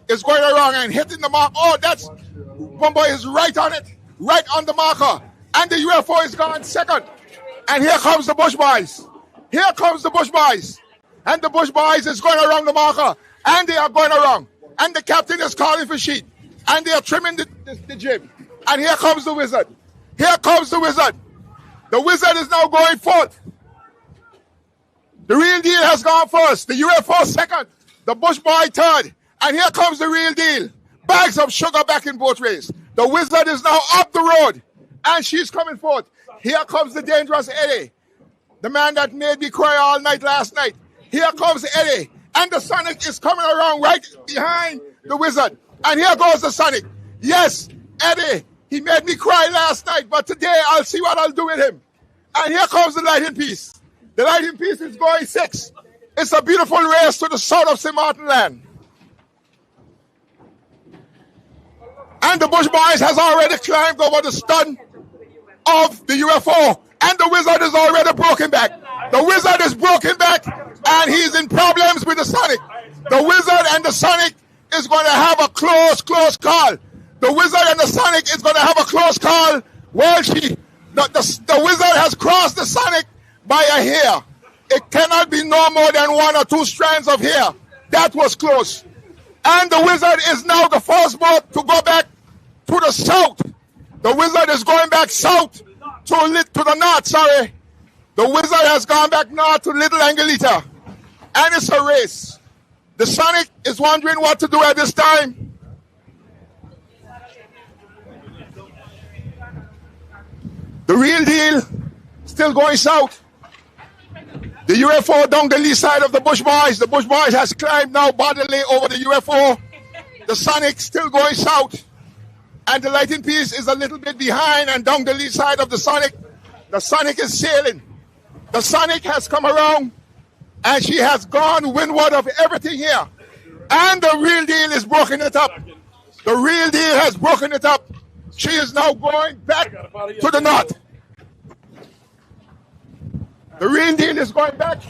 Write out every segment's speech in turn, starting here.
is going around and hitting the mark. Oh, that's one boy is right on it, right on the marker. And the UFO is gone second. And here comes the Bush Boys. Here comes the Bush Boys. And the Bush Boys is going around the marker. And they are going around. And the captain is calling for sheet. And they are trimming the jib. And here comes the Wizard. Here comes the Wizard. The Wizard is now going fourth. The Real Deal has gone first. The UFO second. The Bush Boy third. And here comes the Real Deal. Bags of sugar back in both ways. The Wizard is now up the road. And she's coming forth. Here comes the Dangerous Eddie. The man that made me cry all night last night. Here comes Eddie. And the Sonic is coming around right behind the Wizard. And here goes the Sonic. Yes, Eddie. He made me cry last night. But today I'll see what I'll do with him. And here comes the Light in Peace. The Light in Peace is going 6. It's a beautiful race to the south of St. Martin Land. And the Bush Boys has already climbed over the stun of the UFO. And the Wizard is already broken back. The Wizard is broken back. And he's in problems with the Sonic. The Wizard and the Sonic is going to have a close call. The Wizard and the Sonic is going to have a close call. Well, the Wizard has crossed the Sonic by a hair. It cannot be no more than 1 or 2 strands of hair. That was close. And the Wizard is now the first boat to go back to the south. The Wizard is going back south to the north, sorry. The Wizard has gone back north to Little Angelita. And it's a race. The Sonic is wondering what to do at this time. The Real Deal still going south. The UFO down the lee side of the Bush Boys. The Bush Boys has climbed now bodily over the UFO. The Sonic still going south. And the Light in Peace is a little bit behind and down the lee side of the Sonic. The Sonic is sailing. The Sonic has come around and she has gone windward of everything here. And the Real Deal is broken it up. The Real Deal has broken it up. She is now going back to the north. The Real Deal is going back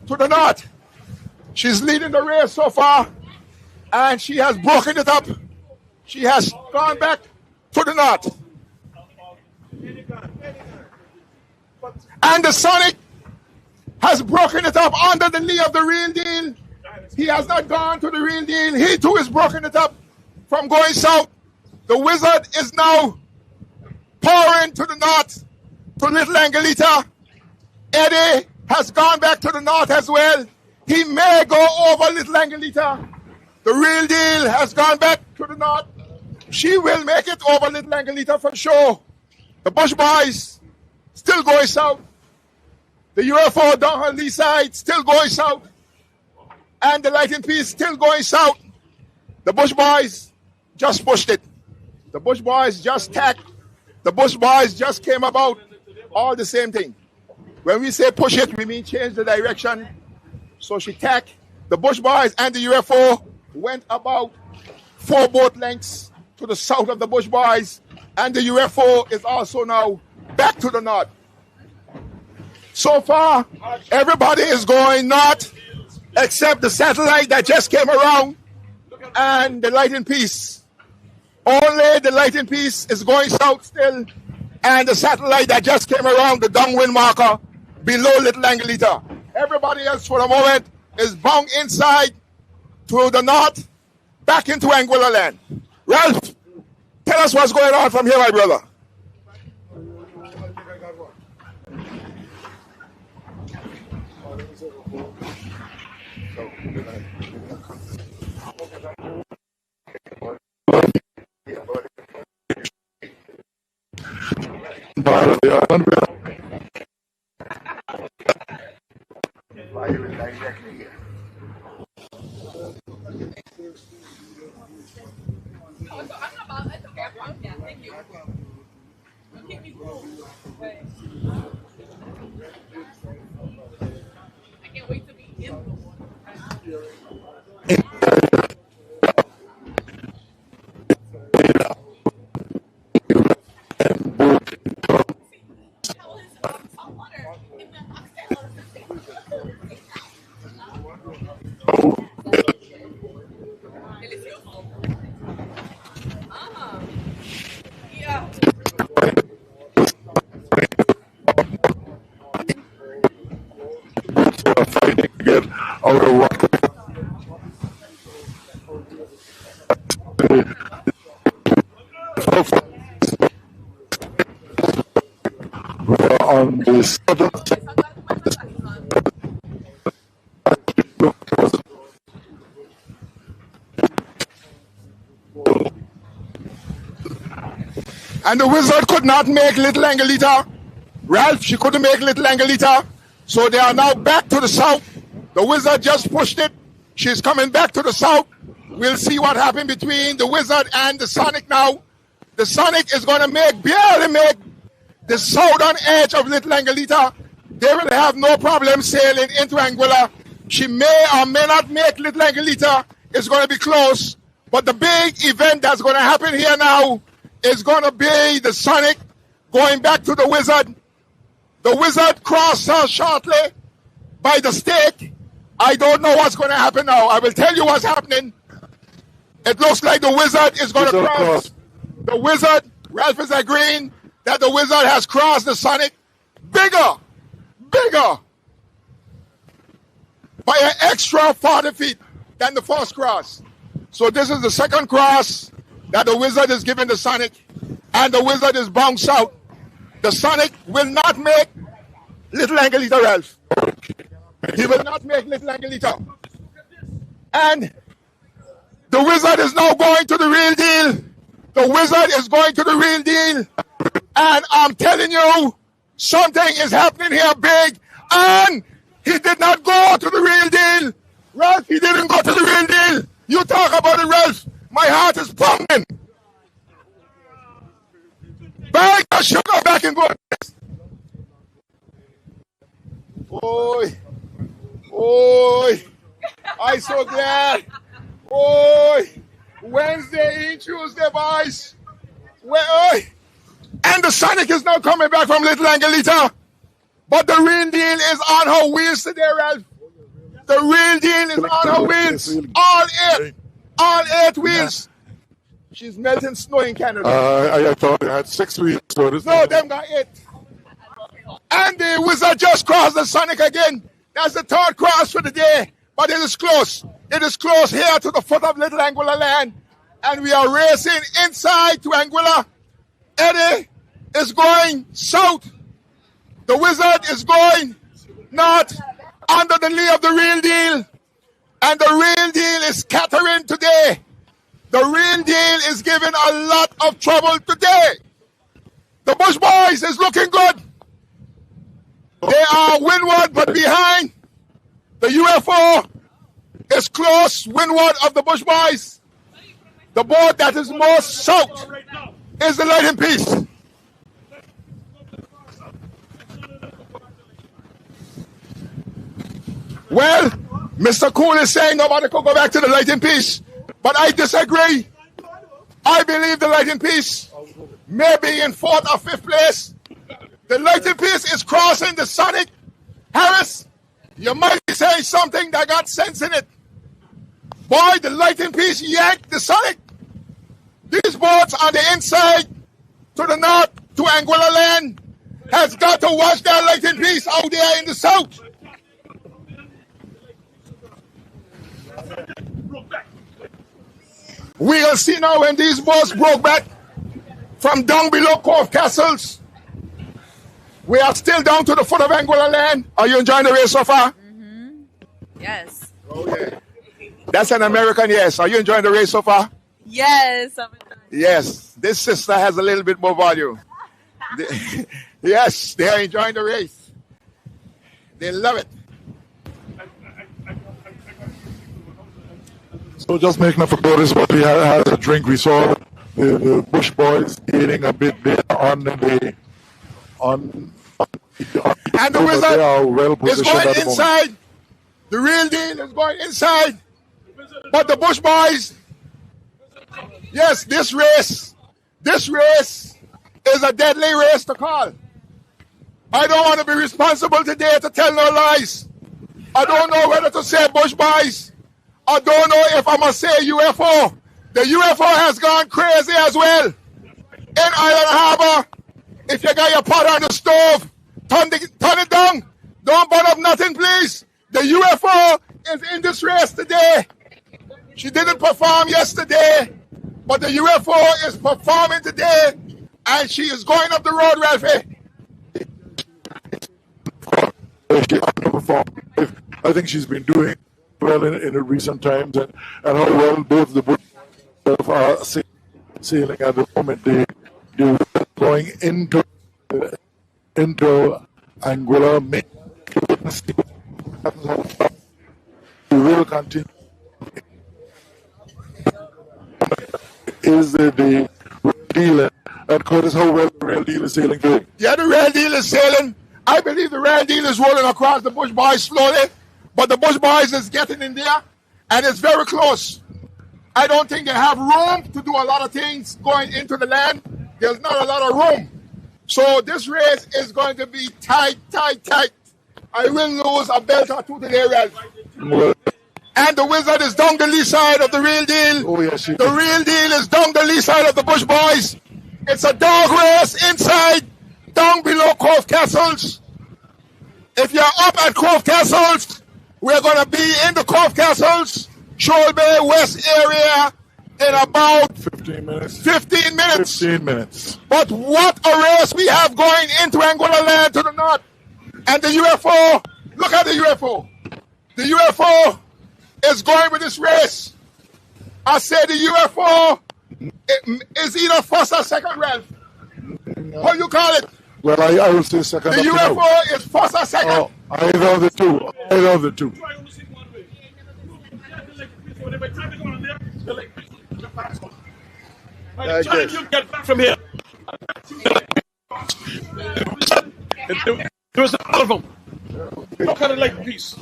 to the north. She's leading the race so far. And she has broken it up. She has gone back to the north. And the Sonic has broken it up under the lee of the Real Deal. He has not gone to the Real Deal. He too is broken it up from going south. The Wizard is now pouring to the north to Little Angelita. Eddie has gone back to the north as well. He may go over Little Angelita. The Real Deal has gone back to the north. She will make it over Little Angelita for sure. The Bush Boys still going south. The UFO down her lee side still going south. And the Light in Peace still going south. The Bush Boys just pushed it. The Bush Boys just tacked. The Bush Boys just came about. All the same thing. When we say push it, we mean change the direction. So she tacked. The Bush Boys and the UFO went about 4 boat lengths to the south of the Bush Boys. And the UFO is also now back to the north. So far, everybody is going north except the satellite that just came around and the Light in Peace. Only the Light in Peace is going south still, and the satellite that just came around the downwind marker below Little Angelita. Everybody else for the moment is bound inside to the north, back into Anguilla land. Ralph, tell us what's going on from here, my brother. Yeah. Fighting to get out of rock. On the southern and the Wizard could not make Little Angelita. Ralph, she couldn't make Little Angelita. So they are now back to the south. The Wizard just pushed it. She's coming back to the south. We'll see what happened between the Wizard and the Sonic now. The Sonic is going to barely make the southern edge of Little Angelita. They will have no problem sailing into Anguilla. She may or may not make Little Angelita. It's going to be close. But the big event that's going to happen here now is going to be the Sonic going back to the Wizard. The Wizard crossed her shortly by the stake. I don't know what's going to happen now. I will tell you what's happening. It looks like the Wizard is going to cross. The Wizard, Ralph is agreeing that the Wizard has crossed the Sonic bigger by an extra 40 feet than the first cross. So this is the second cross that the Wizard is giving the Sonic, and the Wizard is bounced out. The Sonic will not make Little Angelita, Ralph. He will not make Little Angelita. And the Wizard is now going to the real deal. The Wizard is going to the real deal. And I'm telling you, something is happening here big. And he did not go to the real deal. Ralph, he didn't go to the real deal. You talk about it, Ralph. My heart is pumping. Bag the sugar back and go. Oi. I'm so glad. Wednesday and Tuesday, boys. And the Sonic is now coming back from Little Angelita. But the real deal is on her wheels today, Ralph. The real deal is on her wheels. All eight wheels. She's melting snow in Canada. I thought it had 6 wheels. So no, them got 8. And the Wizard just crossed the Sonic again. That's the third cross for the day. But it is close. It is close here to the foot of Little Anguilla Land. And we are racing inside to Anguilla. Eddie is going south. The Wizard is going north under the lee of the real deal. And the real deal is scattering today. The real deal is giving a lot of trouble today. The Bush Boys is looking good. They are windward but behind. The UFO is close windward of the Bush Boys. The boat that is most south is the Light in Peace. Well, Mr. Cool is saying nobody could go back to the Light in Peace, but I disagree. I believe the Light in Peace may be in 4th or 5th place. The Light in Peace is crossing the Sonic. Harris, you might be saying something that got sense in it. Boy, the Light in Peace yanked the Sonic. These boats on the inside to the north to Anguilla Land has got to watch their Light in Peace out there in the south. We'll see now when these boats broke back from down below Cove Castles. We are still down to the foot of Anguilla Land. Are you enjoying the race so far? Mm-hmm. Yes. Oh, yeah. That's an American yes. Are you enjoying the race so far? Yes. Yes. This sister has a little bit more volume. Yes, they are enjoying the race. They love it. So just making up for this, what we had a drink. We saw the Bush Boys eating a bit there on the and the Wizard well is going inside. The real deal is going inside. But the Bush Boys, yes, this race is a deadly race to call. I don't want to be responsible today to tell no lies. I don't know whether to say Bush Boys I don't know if I must say UFO. The UFO has gone crazy as well. In Island Harbor, if you got your pot on the stove, turn it down. Don't burn up nothing, please. The UFO is in this race today. She didn't perform yesterday, but the UFO is performing today, and she is going up the road, Ralphie. I think she's been doing well in the recent times, and how well both the Bush are sailing at the moment. They're going into Anguilla. We will continue. Is the real deal, and Curtis, how well the real deal is sailing today? Yeah, the real deal is sailing. I believe the real deal is rolling across the Bush Boys slowly, but the Bush Boys is getting in there, and it's very close. I don't think they have room to do a lot of things going into the land. There's not a lot of room. So this race is going to be tight. I will lose a belt or two today, Ralph. And the Wizard is down the lee side of the real deal. Oh, yes, the real deal is down the lee side of the Bush Boys. It's a dog race inside, down below Cove Castles. If you're up at Cove Castles, we're going to be in the Cove Castles, Shoal Bay West area in about 15 minutes. 15 minutes. 15 minutes. But what a race we have going into Anguilla land to the north. And the UFO, look at the UFO. The UFO is going with this race. I said the UFO is either first or second, Ralph. What do you call it? Well, I will say second. The UFO is first or second. Oh, either of the two. Either of the two. You get back from here. There was a lot of them. What kind of light piece?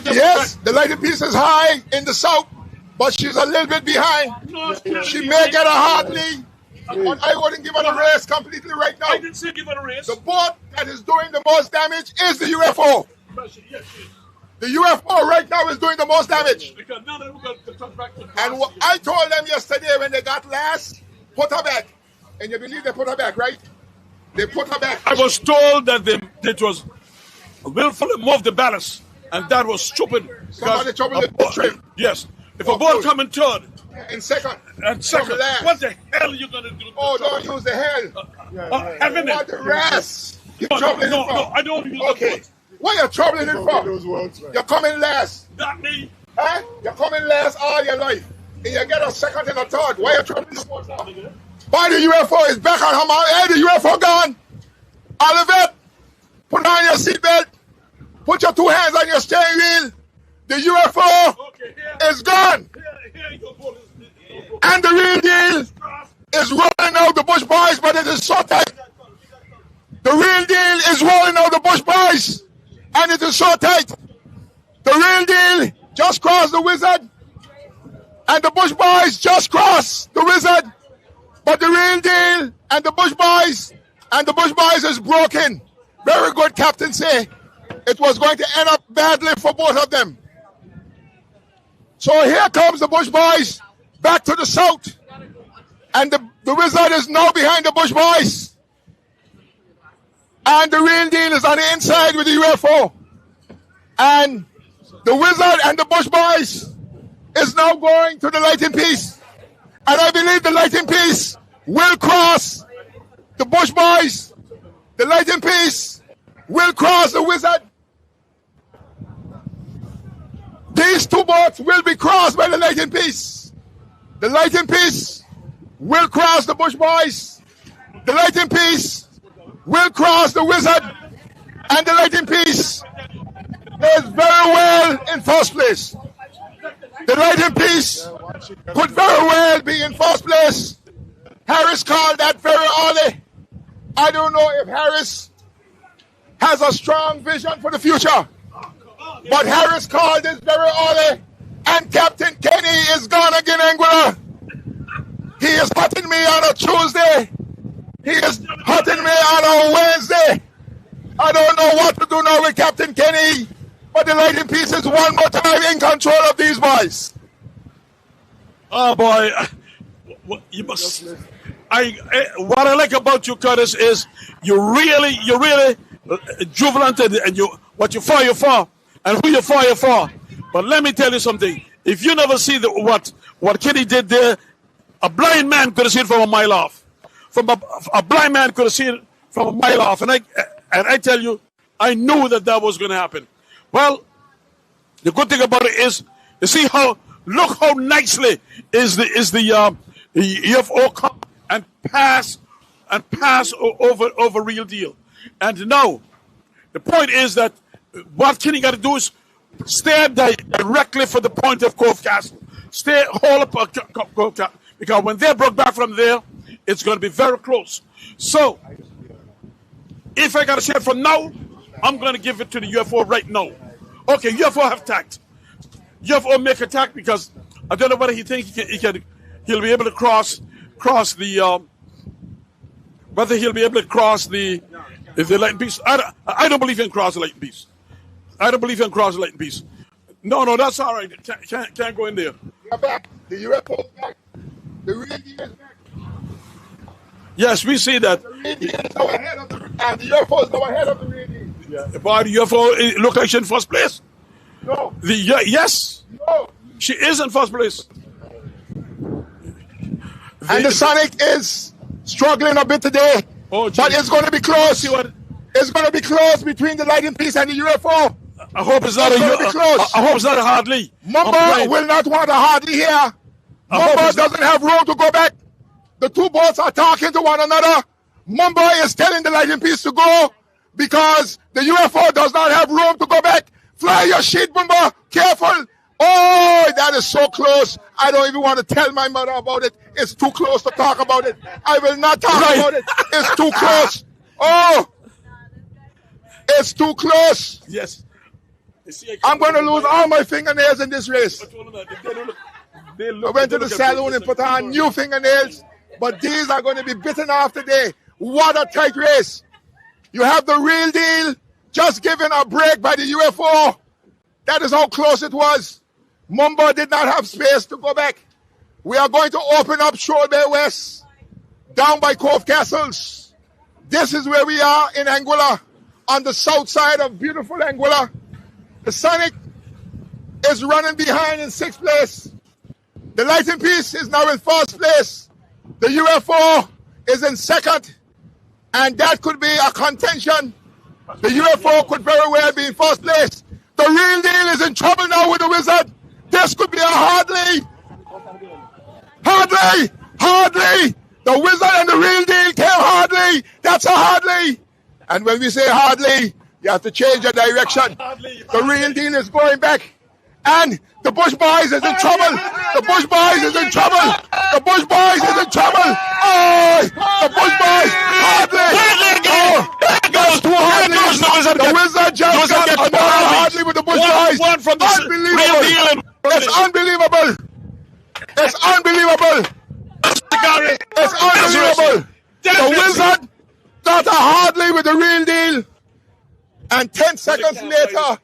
Yes, the lighted piece is high in the south, but she's a little bit behind. She may get a hard lead, but I wouldn't give her a race completely right now. I didn't say give her a race. The boat that is doing the most damage is the UFO. The UFO right now is doing the most damage. And what I told them yesterday when they got last, put her back. And you believe they put her back, right? They put her back. I was told that it was willfully moved the ballast, and that was stupid. Somebody troubled the trim. Yes. If a ball come in third, in second, what the hell are you going to do? Oh, don't use the hell. Having what the rest? You're troubling no, it for? No, I don't use okay. What are you troubling it for? You're coming last. Not me. Huh? You're coming last all your life. And you get a second and a third. Why are you troubling it for? Why the UFO is back on her mouth? Hey, the UFO gone. Olivet, put on your seatbelt. Put your two hands on your steering wheel. The UFO is gone. And the real deal is rolling out the Bush Boys, but it is so tight. The real deal is rolling out the Bush Boys, and it is so tight. The real deal just crossed the Wizard, and the Bush Boys just crossed the Wizard. But the real deal and the Bush Boys is broken. Very good, Captain say. It was going to end up badly for both of them. So here comes the Bush Boys back to the south. And the Wizard is now behind the Bush Boys. And the real deal is on the inside with the UFO. And the Wizard and the Bush Boys is now going to the Lighting Piece. And I believe the Lighting Piece will cross the Bush Boys. The Lighting Piece will cross the Wizard. These two boats will be crossed by the Lighting Piece. The Lighting Piece will cross the Bush Boys. The Lighting Piece will cross the Wizard. And the Lighting Piece is very well in first place. The Lighting Piece could very well be in first place. Harris called that very early. I don't know if Harris has a strong vision for the future. But Harris called this very early. And Captain Kenny is gone again, Anguilla. He is hurting me on a Tuesday. He is hurting me on a Wednesday. I don't know what to do now with Captain Kenny. But the Lightning Piece is one more time in control of these boys. Oh boy, you must. What I like about you, Curtis, is you're really jubilant, and what you for, and who you for. But let me tell you something. If you never see what Kenny did there, a blind man could have seen it from a mile off. A blind man could have seen it from a mile off. And I tell you, I knew that was going to happen. Well, the good thing about it is, you see look how nicely is the UFO come and pass over Real Deal. And now, the point is that what Kenny got to do is stay directly for the point of Cove Castle. Hold up Cove Castle. Because when they broke back from there, it's going to be very close. So, if I got to say it from now, I'm going to give it to the UFO right now. Okay, UFO have tact. UFO make attack because I don't know whether he thinks he'll be able to cross the whether he'll be able to cross the Lightning Piece. I don't believe he can cross the Lightning Piece. I don't believe he can cross the Lightning Piece. No, that's all right. Can't go in there. You're back. The UFO is back. The Real Deal is back. Yes, we see that. The Real Deal is now ahead of the UFO is now ahead of the Real Deal. Yeah. But the UFO look like she's in first place. No. Yes. No. She is in first place. And the Sonic is struggling a bit today. Oh, but it's going to be close. It's going to be close between the Lightning Piece and the UFO. I hope it's not I hope it's not a Hardly. Mumba will not want a Hardly here. Mumba doesn't have room to go back. The two boats are talking to one another. Mumba is telling the Lightning Piece to go because the UFO does not have room to go back. Fly your shit, Mumba. Careful. Oh, that is so close. I don't even want to tell my mother about it. It's too close to talk about it. I will not talk about it. It's too close. Oh, it's too close. Yes. I'm going to lose all my fingernails in this race. I went to the salon and put on new fingernails, but these are going to be bitten off today. What a tight race. You have the Real Deal just given a break by the UFO. That is how close it was. Mumba did not have space to go back. We are going to open up Shoal Bay West, down by Cove Castles. This is where we are in Anguilla, on the south side of beautiful Anguilla. The Sonic is running behind in 6th place. The Lightning Piece is now in 1st place. The UFO is in 2nd. And that could be a contention. The UFO could very well be in 1st place. The Real Deal is in trouble now with the Wizard. This could be a Hardly. Hardly. The Wizard and the Real Deal came Hardly. That's a Hardly. And when we say Hardly, you have to change your direction. The Real Deal is going back. And the Bush Boys is in trouble. The Bush Boys is in trouble. The Bush Boys is in trouble. Oh, the Bush Boys. Hardly. Oh, that's too Hardly. The Wizard just got another Hardly with the Bush Boys. Unbelievable. It's unbelievable. It's unbelievable. It's unbelievable. The Wizard got a Hardly with the Real Deal. And 10 seconds later,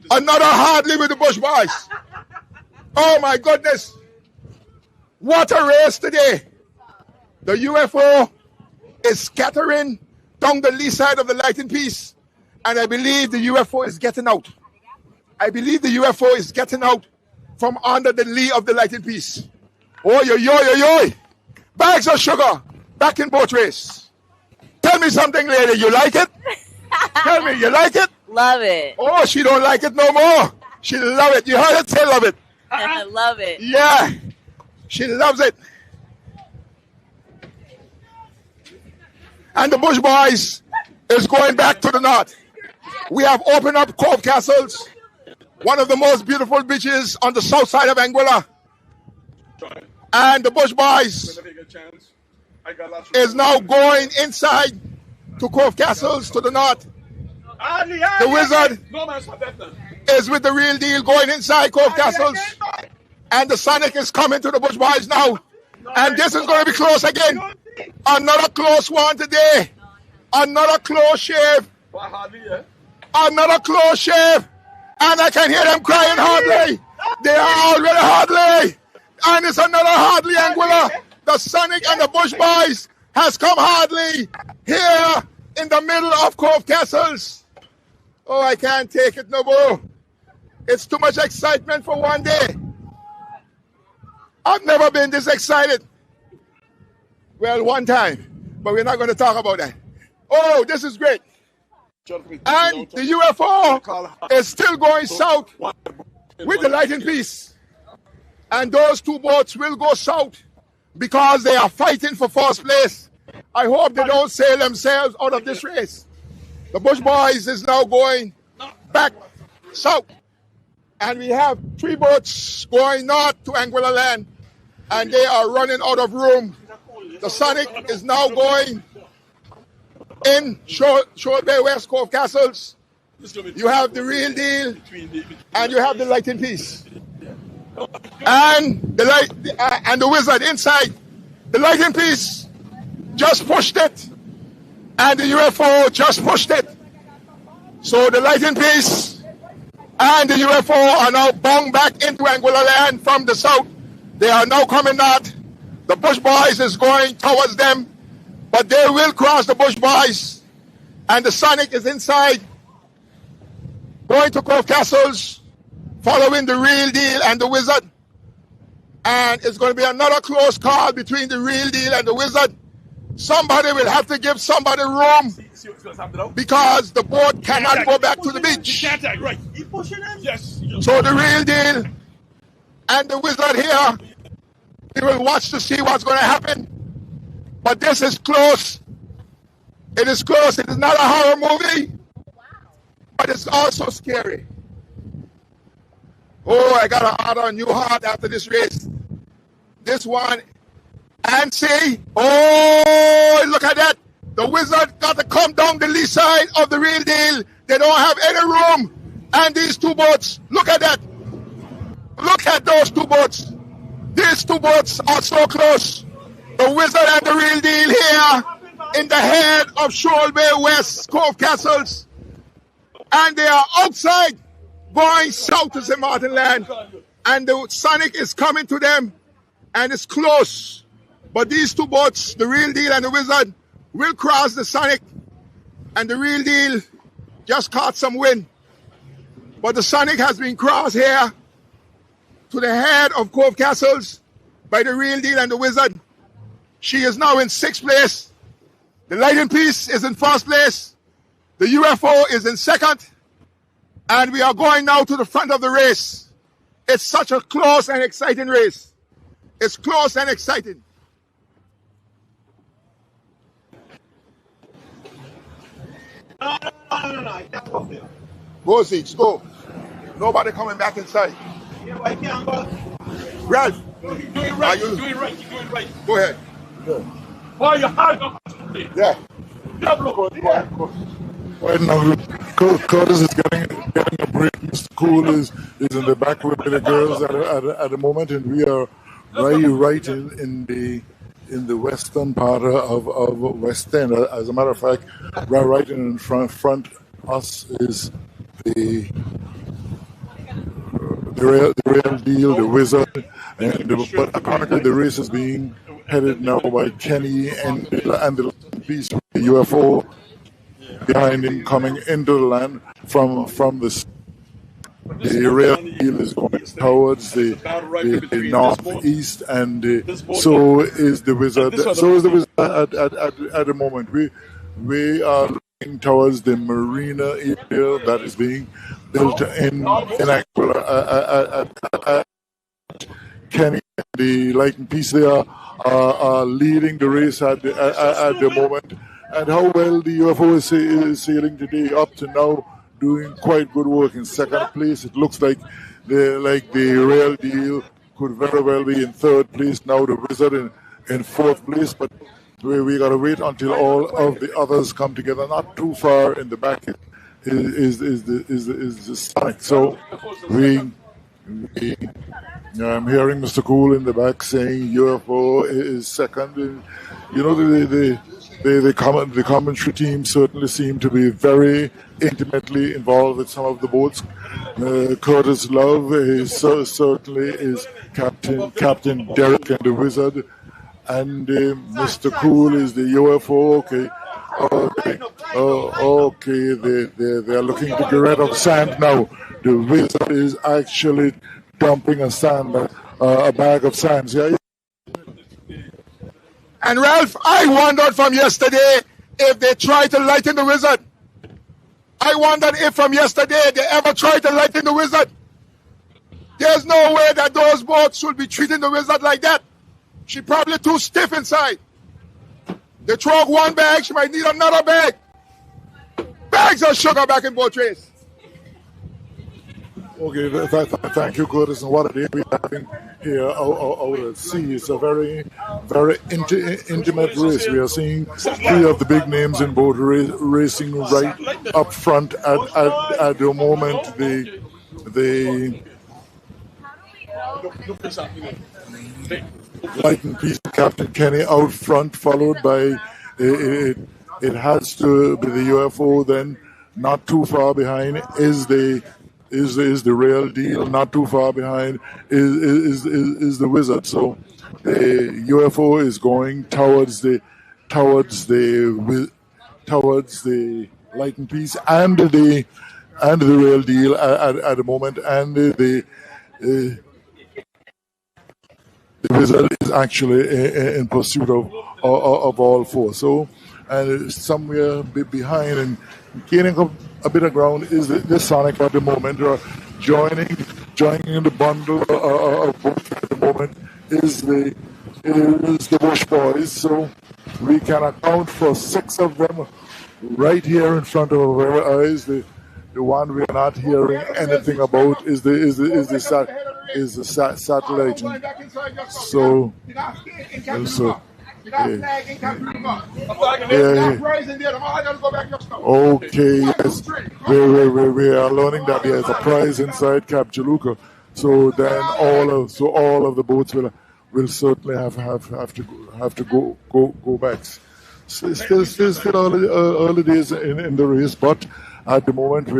another Hardly with the Bush Boys. Oh my goodness. What a race today. The UFO is scattering down the lee side of the Lightning Piece. And I believe the UFO is getting out. I believe the UFO is getting out from under the lee of the Lightning Piece. Oh, yo. Bags of sugar back in boat race. Tell me something, lady. You like it? Tell me, you like it? Love it. Oh, she don't like it no more. She love it. You heard it? Say love it. I love it. Yeah, she loves it. And the Bush Boys is going back to the north. We have opened up Cove Castles, one of the most beautiful beaches on the south side of Anguilla. And the Bush Boys is now going inside to Cove Castles to the north. The Wizard is with the Real Deal going inside Cove Castles. And the Sonic is coming to the Bush Boys now. And this is going to be close again. Another close one today. Another close shave. Another close shave. And I can hear them crying hardly. They are already hardly. And it's another hardly Anguilla. The Sonic and the Bush Boys has come hardly here in the middle of Cove Castles. Oh, I can't take it no more. It's too much excitement for one day. I've never been this excited. Well, one time. But we're not going to talk about that. Oh, this is great. And the UFO is still going south with the Lightning Piece. And those two boats will go south because they are fighting for first place. I hope they don't sail themselves out of this race. The Bush Boys is now going back south. And we have 3 boats going north to Anguilla Land. And they are running out of room. The Sonic is now going in Shoal Bay West Cove Castles. You have the Real Deal and you have the Lightning Piece. And the Wizard inside. The Lightning Piece just pushed it. And the UFO just pushed it. So the Lightning Piece and the UFO are now bound back into Anguilla Land from the south. They are now coming north. The Bush Boys is going towards them, but they will cross the Bush Boys. And the Sonic is inside, going to Cove Castles, following the Real Deal and the Wizard. And it's going to be another close call between the Real Deal and the Wizard. Somebody will have to give somebody room because the boat cannot go back to the beach. Right. Yes. So the Real Deal and the Wizard here, we will watch to see what's going to happen. But this is close. It is close. It is not a horror movie, but it's also scary. Oh, I got a harder new heart after this race. This one. And see, oh, look at that. The Wizard got to come down the lee side of the Real Deal. They don't have any room. And these 2 boats, look at that. Look at those 2 boats. These 2 boats are so close. The Wizard and the Real Deal here in the head of Shoal Bay West Cove Castles. And they are outside going south to St. Martin Land. And the Sonic is coming to them. And it's close. But these 2 boats, the Real Deal and the Wizard, will cross the Sonic. And the Real Deal just caught some wind. But the Sonic has been crossed here to the head of Cove Castles by the Real Deal and the Wizard. She is now in 6th place. The Lightning Piece is in 1st place. The UFO is in 2nd. And we are going now to the front of the race. It's such a close and exciting race. It's close and exciting. No. Go, Zeeks, go. Nobody coming back inside. Ralph, Do it right. go ahead. Why you hard up? Yeah. Right now, Curtis is getting a break. Mr. Cool is in the back with the girls at the moment, and we are right in the western part of West End. As a matter of fact, right in front us is the Real Deal, the Wizard, but apparently the race is being headed now by Kenny and the piece of the UFO behind him coming into the land from the Real Deal is going towards the northeast, and so is the Wizard. So is the Wizard at the moment. We are looking towards the marina area that is being built in Anguilla. Kenny and the Lightning Piece there are leading the race at the moment. And how well the UFO is sailing today, up to now, doing quite good work in 2nd place. It looks like the Real Deal could very well be in 3rd place. Now the Wizard in 4th place, but we got to wait until all of the others come together. Not too far in the back is the Sonic. So I'm hearing Mr. Cool in the back saying UFO is 2nd. And, you know, the commentary team certainly seem to be very intimately involved with some of the boats. Curtis Love certainly is Captain Derek and the Wizard, and Mr. Cool is the UFO. Okay, they're looking to get rid of sand now. The Wizard is actually dumping a bag of sand. Yeah. And Ralph, I wondered from yesterday if they tried to lighten the Wizard. I wondered if from yesterday they ever tried to lighten the Wizard. There's no way that those boats should be treating the Wizard like that. She probably too stiff inside. They throw one bag, she might need another bag. Bags of sugar back in boat race. Okay, thank you, Curtis. And what a day we're having here out at sea. It's a very, very intimate race. We are seeing three of the big names in boat racing right up front at the moment. The Lighten Peace, Captain Kenny out front, followed by it has to be the UFO. Then not too far behind is the Real Deal. Not too far behind is the Wizard. So the UFO is going towards the Lighten Peace and the Real Deal at the moment, and the Wizard is actually in pursuit of all four. So, and somewhere behind and gaining up a bit of ground is the Sonic at the moment. Joining in the bundle of both at the moment is the Bush Boys. So we can account for 6 of them right here in front of our eyes. The one we are not hearing anything about is the satellite. So okay, yes, we are learning that there is a prize inside Cap Jaluka. So then all of the boats will certainly have to go back. Still early days in the race, but at the moment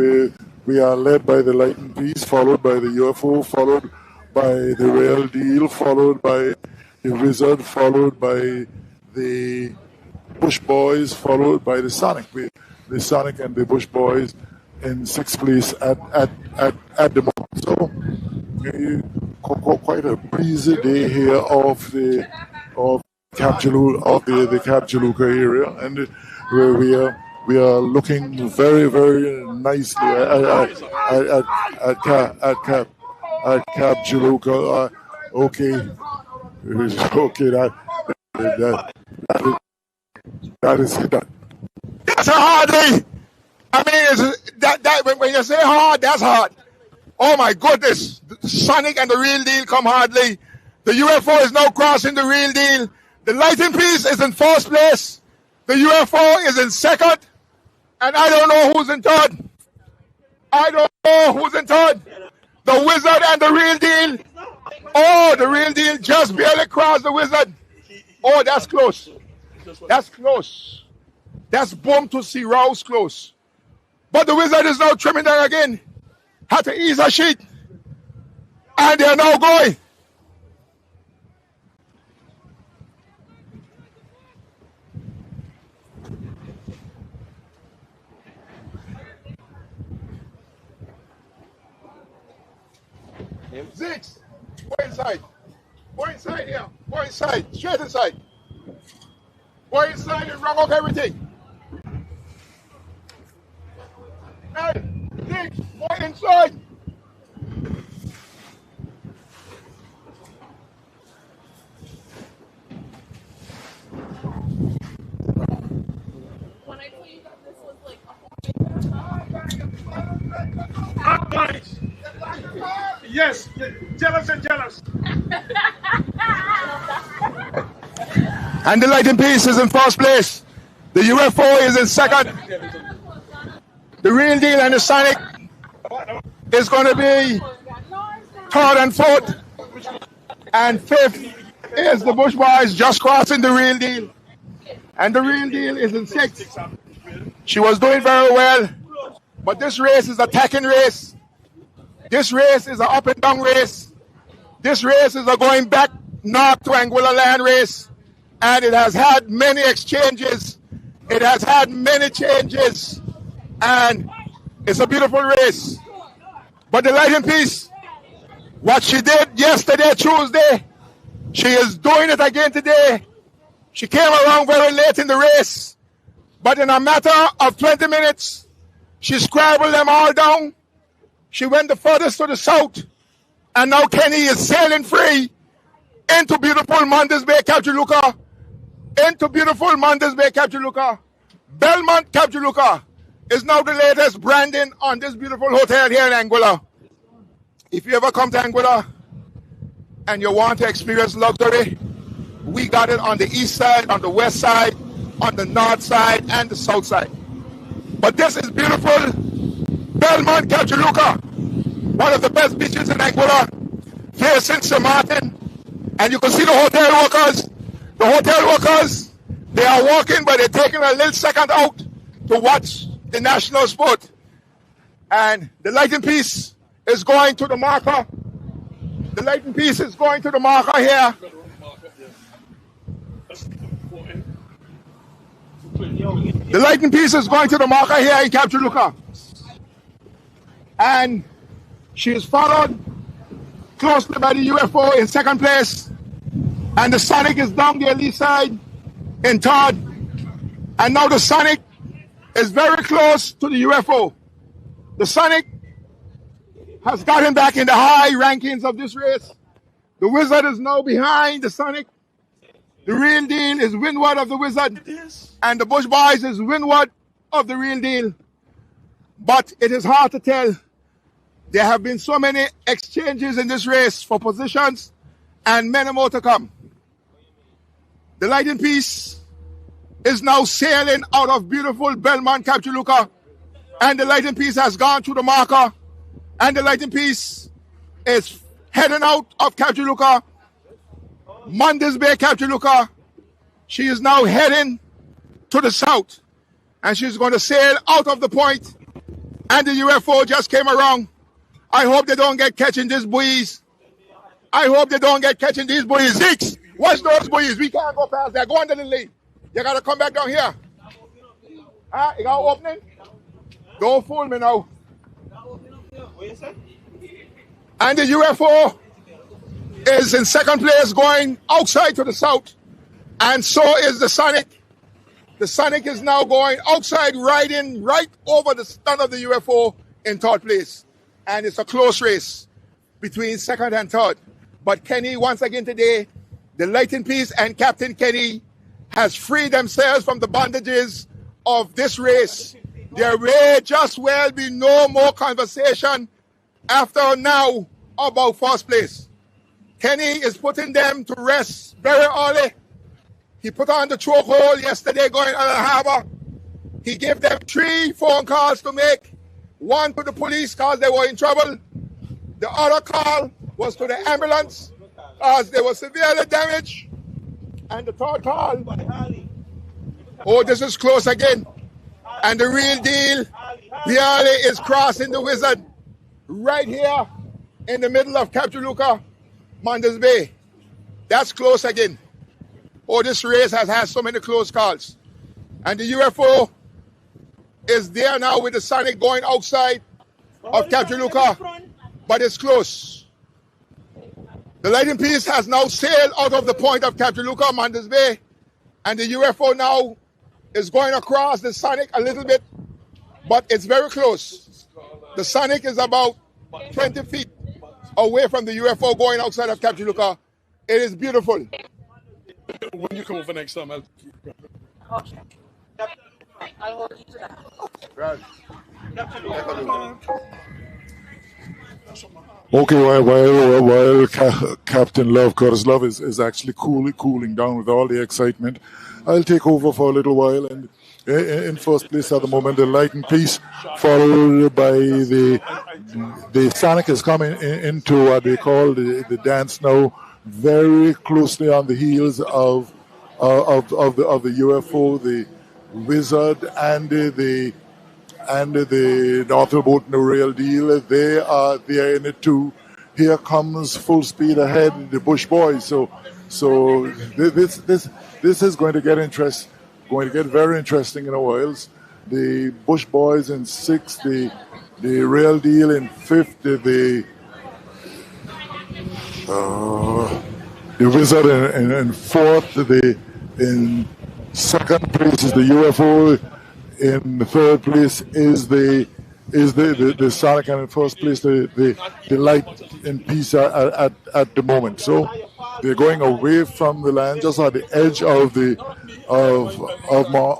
we are led by the Lighten Peace, followed by the UFO, followed by the Real Deal, followed by the Wizard, followed by the Bush Boys, followed by the Sonic. The Sonic and the Bush Boys in 6th place at the moment. So quite a breezy day here of the Cap Jaluka area, and where we are looking very, very nicely at Cap Jaluka. Okay, that is it. That's a hard day. I mean, that when you say hard, that's hard. Oh my goodness, the Sonic and the Real Deal come hardly. The UFO is now crossing the Real Deal. The Lighten Peace is in 4th place. The UFO is in 2nd. And I don't know who's in 3rd. The Wizard and the Real Deal. Oh, the Real Deal just barely crossed the Wizard. Oh, that's close. That's close. That's boom to see Rouse close. But the Wizard is now trimming down again. Had to ease her sheet. And they are now going. Zix, go inside. Go inside here. Go inside. Straight inside. Go inside and wrap up everything. Hey, Zix, go inside. When I told you that this was like Yes, jealous and jealous. And the Lighten Peace is in 1st place. The UFO is in 2nd. The Real Deal and the Sonic is going to be 3rd and 4th. And 5th is the Bush Boys just crossing the Real Deal. And the Real Deal is in 6th. She was doing very well. But this race is a attacking race. This race is an up and down race. This race is a going back north to Anguilla land race. And it has had many exchanges. It has had many changes. And it's a beautiful race. But the Light in Peace, what she did yesterday, Tuesday, she is doing it again today. She came around very late in the race. But in a matter of 20 minutes, she scrabbled them all down. She went the furthest to the south. And now Kenny is sailing free into beautiful Mondays Bay, Capjuluka. Into beautiful Mondays Bay, Capjuluka. Belmont, Capjuluka is now the latest branding on this beautiful hotel here in Anguilla. If you ever come to Anguilla and you want to experience luxury, we got it on the east side, on the west side, on the north side, and the south side. But this is beautiful Belmont, Capjuluka, one of the best beaches in Anguilla, facing St. Martin. And you can see the hotel workers. The hotel workers, they are walking, but they're taking a little second out to watch the national sport. And the Light in Peace is going to the marker. The Light in Peace is going to the marker here. The Light in Peace is going to the marker here in Capjuluka. And she is followed closely by the UFO in second place. And the Sonic is down the lee side in third. And now the Sonic is very close to the UFO. The Sonic has gotten back in the high rankings of this race. The Wizard is now behind the Sonic. The Real Deal is windward of the Wizard. And the Bush Boys is windward of the Real Deal. But it is hard to tell. There have been so many exchanges in this race for positions and many more to come. The Light in Peace is now sailing out of beautiful Belmont, Capjuluka. And the Light in Peace has gone through the marker. And the Light in Peace is heading out of Capjuluka. Mondays Bay, Capjuluka. She is now heading to the south. And she's going to sail out of the point. And the UFO just came around. I hope they don't get catching these buoys. I hope they don't get catching these buoys. Zeeks, watch those buoys. We can't go past there. Go under the lead. You got to come back down here. You got opening? Don't fool me now. And the UFO is in second place going outside to the south. And so is the Sonic. The Sonic is now going outside, riding right over the stern of the UFO in third place. And it's a close race between second and third. But Kenny, once again today, the Light in Peace and Captain Kenny has freed themselves from the bondages of this race. There may just well be no more conversation after now about first place. Kenny is putting them to rest very early. He put on the chokehold yesterday going out of the harbor. He gave them 3 phone calls to make. One to the police because they were in trouble. The other call was to the ambulance because they were severely damaged. And the third call, oh, this is close again. And the Real Deal, Harley is crossing the Wizard right here in the middle of Capjuluka, Mondays Bay. That's close again. Oh, this race has had so many close calls. And the UFO is there now with the Sonic going outside of Capjuluka, but it's close. The Light in Peace has now sailed out of the point of Capjuluka, Mondays Bay, and the UFO now is going across the Sonic a little bit, but it's very close. The Sonic is about 20 feet away from the UFO going outside of Capjuluka. It is beautiful. When you come over next time, I'll hold you to that. Okay, while Captain Love, Curtis Love, is actually cooling down with all the excitement, I'll take over for a little while. And in first place at the moment, the Light in Peace, followed by the Sonic is coming into what they call the dance now, very closely on the heels of the UFO, the Wizard, and the and the Northwell Boat and the Real Deal, they are in it too. Here comes full speed ahead the Bush Boys. So this is going to get very interesting in a while. The Bush Boys in sixth, the Real Deal in fifth, the Wizard in fourth, in second place is the UFO. In the third place is the Sonic, and in first place the Light and Peace at the moment. So they're going away from the land, just at the edge of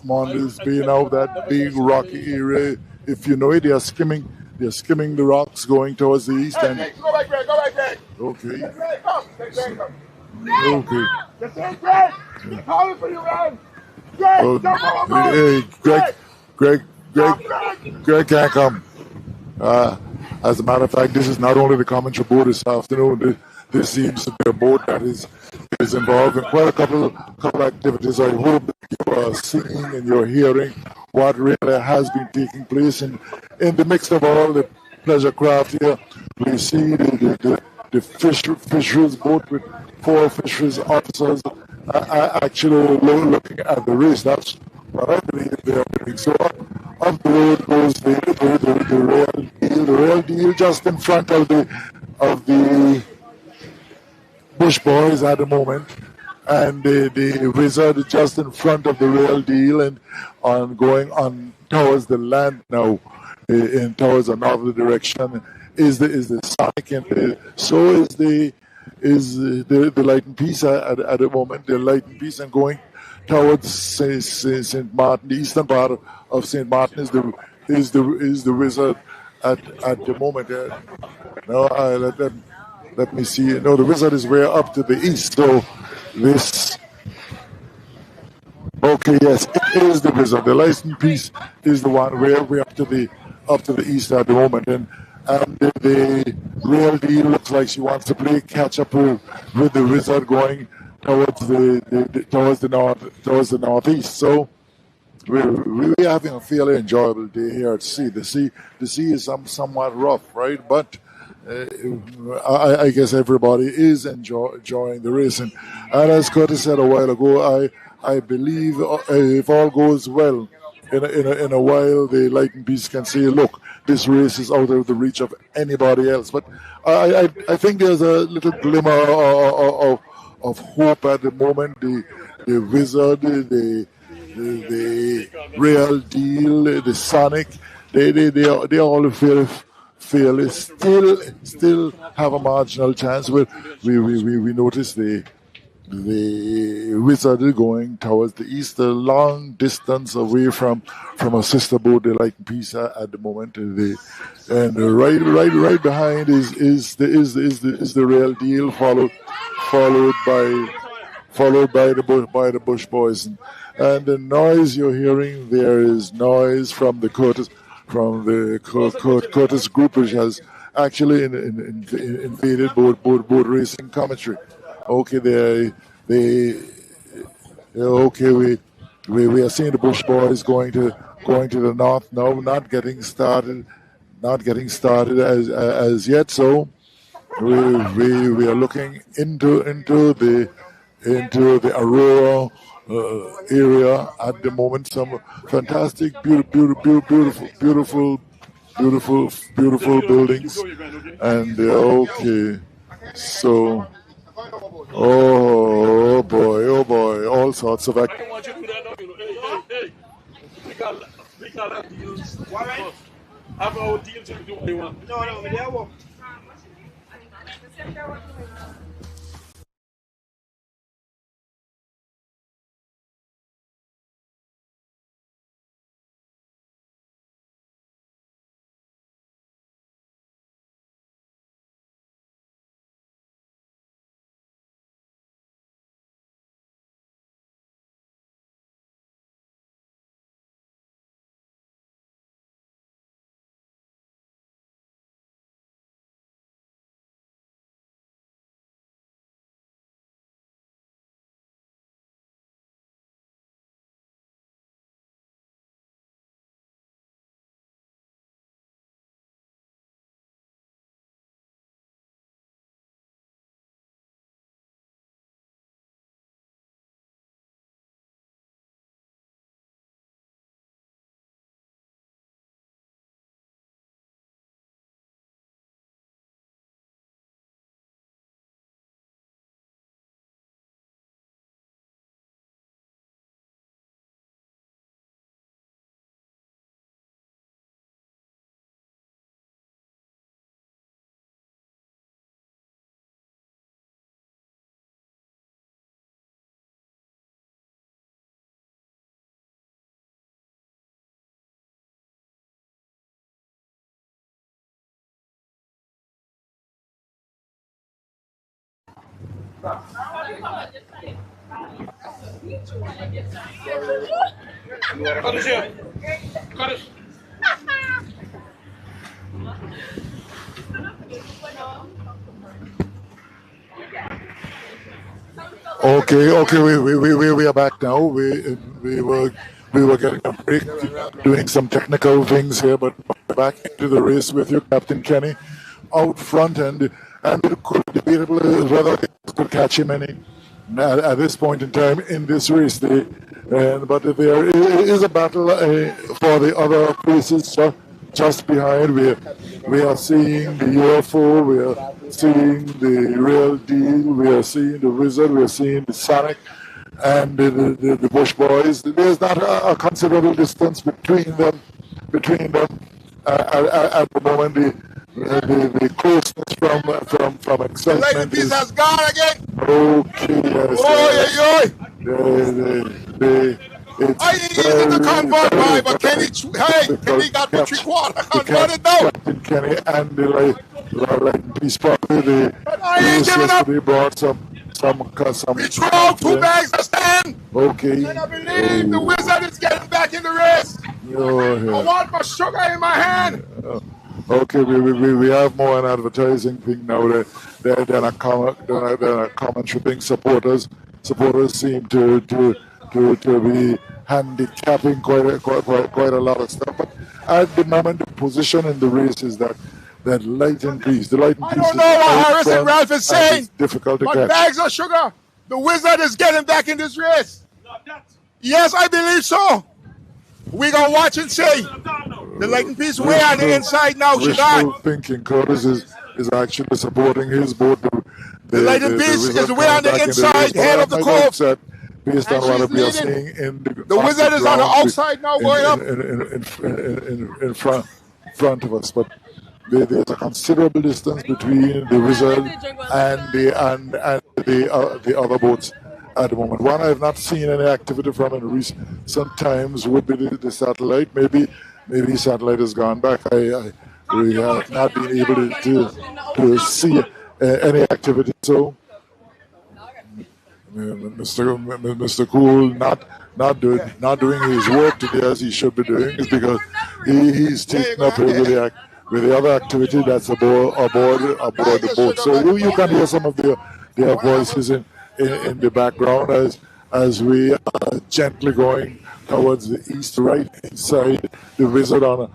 Mondes Bay now, that big rocky area. If you know it, they're skimming the rocks going towards the east. And Go back, Greg. Go back, Greg. okay, Greg, come. Greg, come. okay. That's it, Greg. He's calling for you, man. Greg, Oh, jump over. hey, Greg can't come. As a matter of fact, this is not only the commentary board this afternoon. This seems to be a board that is involved in quite a couple activities. I hope that you are seeing and you're hearing what really has been taking place in the mix of all the pleasure craft here. We see the fisheries boat with 4 fisheries officers actually looking at the race. That's what I believe they are doing. So up the road goes the Real Deal just in front of the Bush Boys at the moment, and the Wizard just in front of the Real Deal, and going on towards the land now, in towards another direction is the Sonic, and so is the Light and Peace at the moment. The Light and Peace, and going towards Saint Martin, the eastern part of Saint Martin is the Wizard at the moment. No, let me see. No, the Wizard is way up to the east. So this. Okay, yes, it is the Wizard. The Light and Peace is the one way up to the east at the moment, and the Real Deal looks like she wants to play catch up with the Wizard going towards the northeast. So we're having a fairly enjoyable day here at sea. The sea is somewhat rough, right? But I guess everybody is enjoying the race. And as Curtis said a while ago, I believe if all goes well, in a while the Light and Peace can say, look, this race is out of the reach of anybody else. But I think there's a little glimmer of hope at the moment. The Wizard, the Real Deal, the Sonic, they all feel still have a marginal chance. We notice the Wizard going towards the east, a long distance away from a sister boat, the Light and Peace at the moment. And right behind is the Real Deal, followed by the Bush Boys. And the noise you're hearing there is noise from the Curtis group, which has actually invaded boat racing commentary. Okay, we are seeing the Bush Boys going to the north now, not getting started as yet. So we are looking into the Aurora area at the moment. Some fantastic, beautiful buildings. And okay, so oh boy, all sorts of I don't want you to do that, no, hey, we got our deals. Have our deals and do what you want. No, Cut it here. Cut it. Okay, we are back now. We were getting a break, doing some technical things here, but back into the race with you, Captain Kenny, out front, and it could be debatable whether it could catch him any at this point in time in this race. But there is a battle for the other places just behind. We are seeing the UFO, we are seeing the Real Deal, we are seeing the Wizard, we are seeing the Sonic, and the Bush Boys. There's not a considerable distance between them. At the moment, the closeness from The excitement Lightning Piece has gone again. okay. Yes, I didn't use it to convert by, but Kenny got the 3/4 converted now. Captain Kenny and the Lightning Piece probably the I ain't giving up. yesterday brought some We threw out 2 bags of stand. Okay. And I believe the Wizard is getting back in the race. I want my sugar in my hand. Okay, we have more an advertising thing now than a commentary thing. Supporters seem to be handicapping quite a lot of stuff. But at the moment, the position in the race is that Lightning Piece. The Lightning Piece. I don't know what Harrison Ralph is saying. It's difficult to But catch. bags of sugar, the Wizard is getting back in this race. Yes, I believe so. We gonna watch and see. The Lightning Piece way on the inside now. She Wishful gone. thinking. Curtis is actually supporting his boat. The Lightning Piece Wizard is way on the coming back in inside, race. head of the I'm cove. upset based on And what she's we are leading. seeing in The Wizard is on the ground outside now, going up. in front of us, but there's a considerable distance between the Wizard and the other boats at the moment. One I have not seen any activity from in recent times would be the satellite. Maybe satellite has gone back. We have not been able to see any activity. So Mr. Cool not doing his work today as he should be doing is because he's taken up with the other activity that's aboard the boat. So you can hear some of their voices in the background as we are gently going towards the east, right inside the Wizard on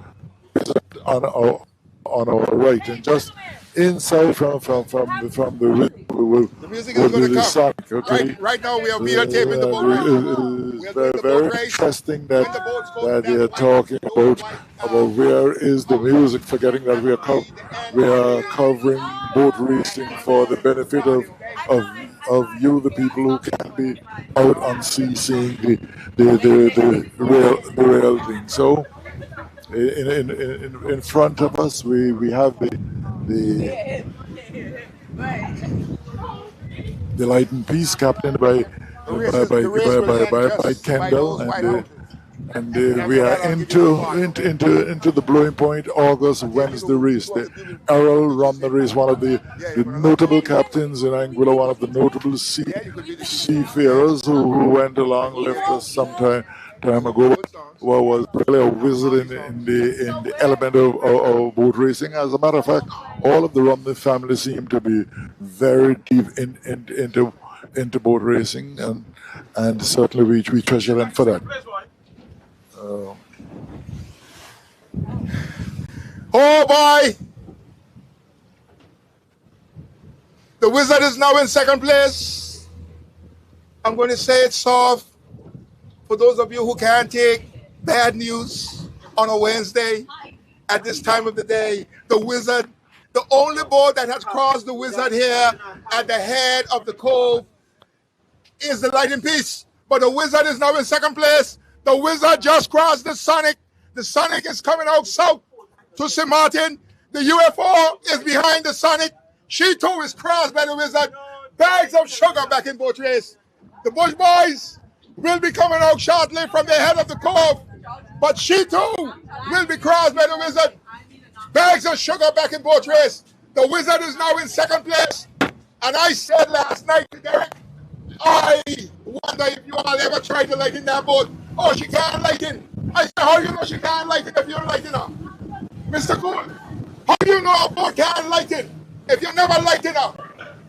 our right, and just inside from the music is going to come. Sonic, okay? Right now we are videotaping the boat race. It's very interesting that they are talking about where is the music, forgetting that we are covering boat racing for the benefit of you, the people who can be out on sea seeing the real thing. So in front of us we have the Lightning Piece, captained by Kendall, and we are into the blowing point. August wins the race. Errol run the race, one of the notable captains in Anguilla, one of the notable seafarers who went along, left us some time ago. Was really a wizard in the element of boat racing. As a matter of fact, all of the Romney family seem to be very deep into boat racing, and certainly we treasure them for that. Oh boy! The Wizard is now in second place. I'm going to say it soft for those of you who can't take bad news on a Wednesday at this time of the day. The Wizard, the only boat that has crossed the Wizard here at the head of the cove is the Lightning Piece. But the Wizard is now in second place. The Wizard just crossed the Sonic. The Sonic is coming out south to St. Martin. The UFO is behind the Sonic. She too is crossed by the Wizard. Bags of sugar back in boat race. The Bush Boys will be coming out shortly from the head of the cove. But she too will be crossed by the Wizard. Bags of sugar back in boat race. The Wizard is now in second place. And I said last night to Derek, I wonder if you all ever tried to lighten that boat. Oh, she can't lighten. I said, how you know she can't lighten if you're lighting her? Mr. Cool, how do you know a boat can't lighten if you never lighten her?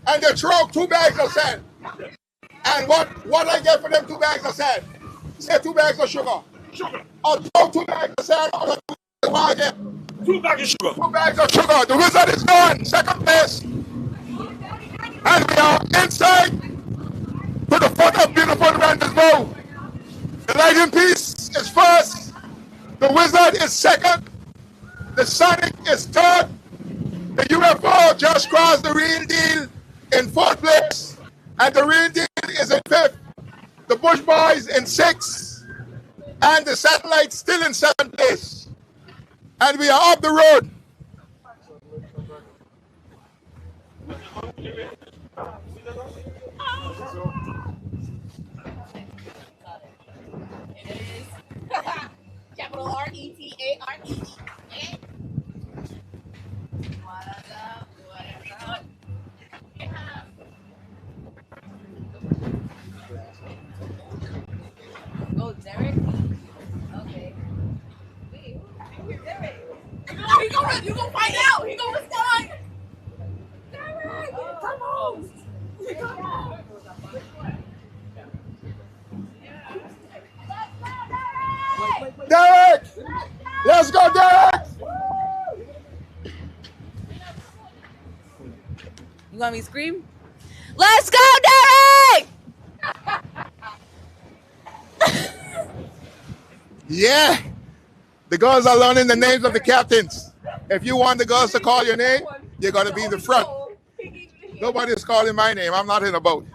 And they throw 2 bags of sand. And what I get for them 2 bags of sand? Say 2 bags of sugar. Sugar. I'll throw 2 bags of sand on the 2 bags of 2 bags of sugar. 2 bags of sugar. The Wizard is gone, second place. And we are inside to the foot of beautiful Randers Bow. The Lighting Piece is first. The Wizard is second. The Sonic is third. The UFO just crossed the Real Deal in 4th place. And the Real Deal is in 5th. The Bush Boys in 6th. And the Satellite still in 7th place. And we are up the road. Capital RETARE. Go, Derek. Okay. Wait, Derek. You gonna find out. He gonna respond. Derek, come on. Come on. Derek! Let's go, Derek! You want me to scream? Let's go, Derek! Yeah. The girls are learning the names of the captains. If you want the girls to call your name, you're going to be in the front. Nobody's calling my name. I'm not in a boat.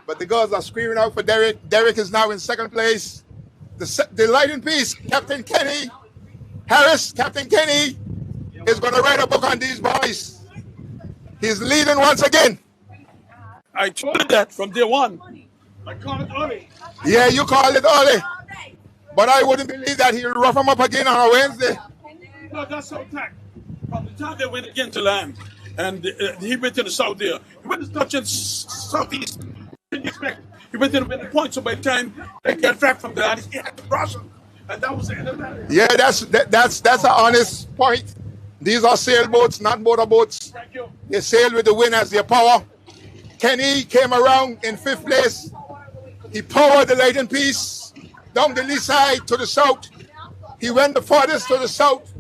But the girls are screaming out for Derek. Derek is now in 2nd place. The Lighting Piece, Captain Kenny Harris, Captain Kenny is going to write a book on these boys. He's leading once again. I told you that from day one. I called it early. Yeah, you called it early. But I wouldn't believe that he'll rough him up again on a Wednesday. No, that's so tack. From the time they went again to land, and he went to the south there. He went to touch in southeast. Didn't expect. He went in the point, so by the time they get back from there, he had to cross him. And that was the end of that. Yeah, that's an honest point. These are sailboats, not motorboats. Thank you. They sail with the wind as their power. Kenny came around in 5th place. He powered the Lighting Piece down the lee side to the south. He went the farthest to the south.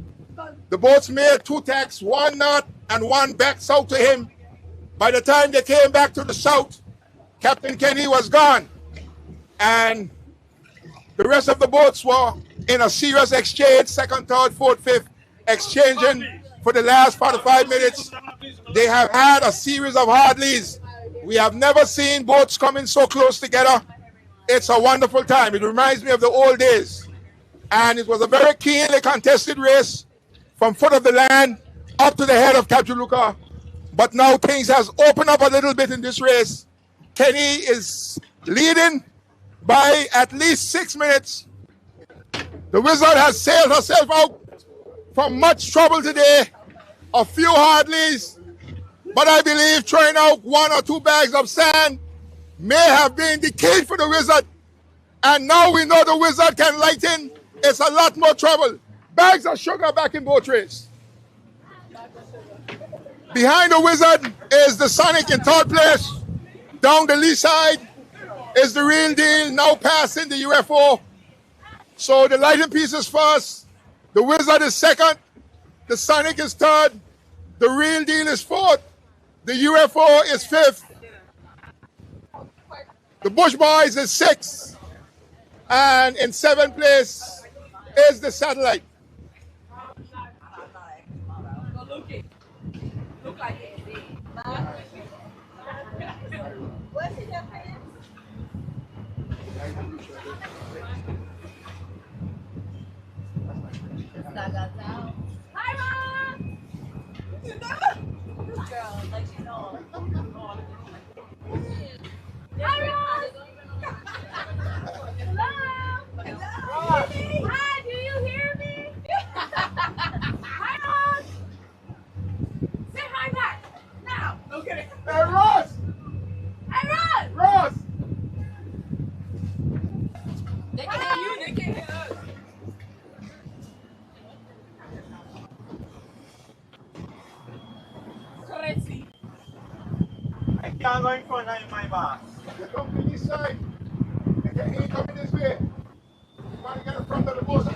The boats made 2 tacks, 1 north and 1 back south to him. By the time they came back to the south, Captain Kenny was gone. And the rest of the boats were in a serious exchange, 2nd, 3rd, 4th, 5th, exchanging for the last 45 minutes. They have had a series of hardlies. We have never seen boats coming so close together. It's a wonderful time. It reminds me of the old days. And it was a very keenly contested race from foot of the land up to the head of Capjuluka. But now things has opened up a little bit in this race. Kenny is leading by at least 6 minutes. The Wizard has sailed herself out from much trouble today. A few hardlies. But I believe throwing out 1 or 2 bags of sand may have been the key for the Wizard. And now we know the Wizard can lighten. It's a lot more trouble. Bags of sugar back in boat race. Behind the Wizard is the Sonic in 3rd place. Down the lee side is the Real Deal, now passing the UFO. So the Lighting Piece is first. The Wizard is 2nd. The Sonic is 3rd. The Real Deal is 4th. The UFO is 5th. The Bush Boys is 6th. And in 7th place is the Satellite. Hi, Mom! Girl, like you know. Hi, Mom! Hello! Hi, do you hear me? Hi, Mom! Say hi back! Now! Okay. Hey, Ross! in front of my boss. You come to this side. And he coming this way. You want to get in front of the bus.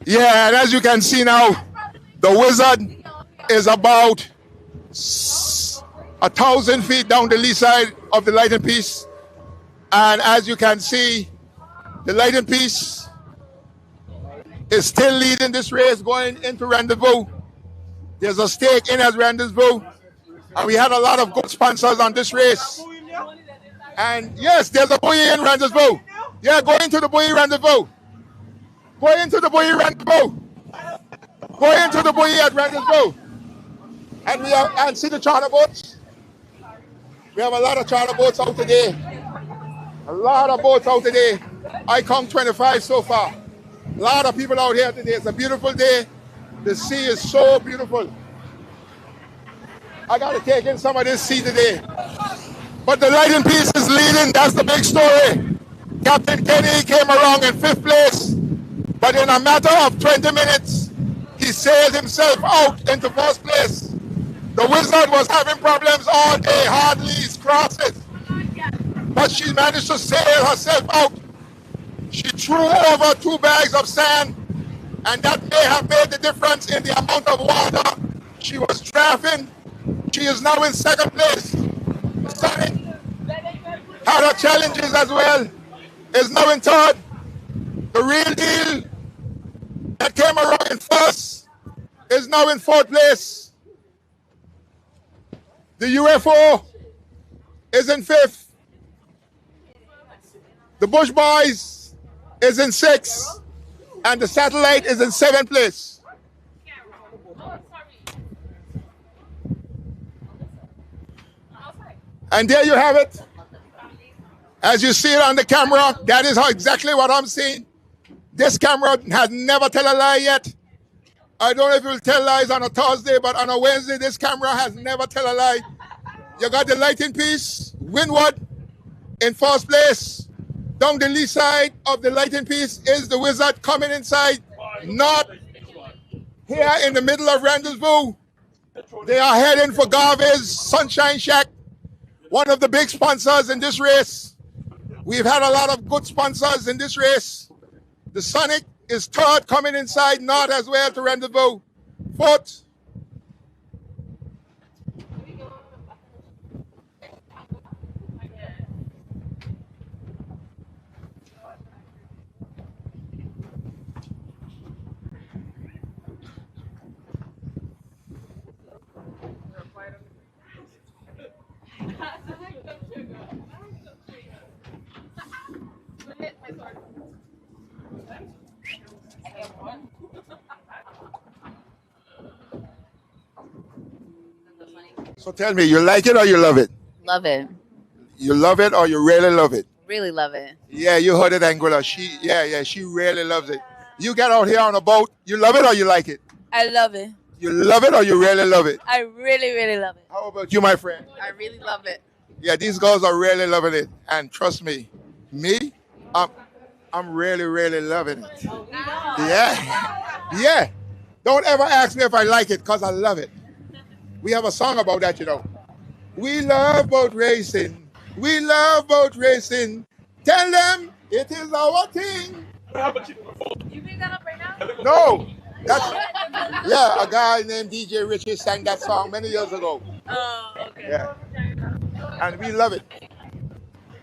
Yeah, and as you can see now, the Wizard is about 1,000 feet down the lee side of the Lighten Peace. And as you can see, the Lighten Peace is still leading this race going into Rendezvous. There's a stake in as Rendezvous. And we had a lot of good sponsors on this race. And yes, there's a buoy in Rendezvous. Yeah, go into the buoy Rendezvous. Go into the buoy Rendezvous. Go into the buoy at Rendezvous. And we have, and see the charter boats. We have a lot of charter boats out today. A lot of boats out today. I count 25 so far. A lot of people out here today. It's a beautiful day. The sea is so beautiful. I got to take in some of this sea today. But the Lighten Peace is leading. That's the big story. Captain Kenny came along in 5th place. But in a matter of 20 minutes, he sailed himself out into 1st place. The Wizard was having problems all day, hard leads, crosses. But she managed to sail herself out. She threw over 2 bags of sand, and that may have made the difference in the amount of water she was drafting. She is now in 2nd place. Sonic had her challenges as well. Is now in 3rd. The Real Deal that came around in 1st is now in 4th place. The UFO is in 5th. The Bush Boys is in 6th. And the Satellite is in 7th place. And there you have it. As you see it on the camera, that is how exactly what I'm seeing. This camera has never tell a lie yet. I don't know if it will tell lies on a Thursday, but on a Wednesday, this camera has never tell a lie. You got the Lighten Peace, Windward in 1st place. Down the lee side of the Lighten Peace is the Wizard coming inside. Not here in the middle of Rendezvous. They are heading for Garvey's Sunshine Shack, one of the big sponsors in this race. We've had a lot of good sponsors in this race. The Sonic is 3rd, coming inside, not as well to Rendezvous. 4th. So tell me, you like it or you love it? Love it. You love it or you really love it? Really love it. Yeah, you heard it, Anguilla. She really loves it. You get out here on a boat, you love it or you like it? I love it. You love it or you really love it? I really, really love it. How about you, my friend? I really love it. Yeah, these girls are really loving it. And trust me, I'm really, really loving it. Yeah. Yeah. Don't ever ask me if I like it, because I love it. We have a song about that, you know. We love boat racing. We love boat racing. Tell them it is our thing. You pick that up right now? No. Yeah, a guy named DJ Richie sang that song many years ago. Oh, okay. Yeah. And we love it.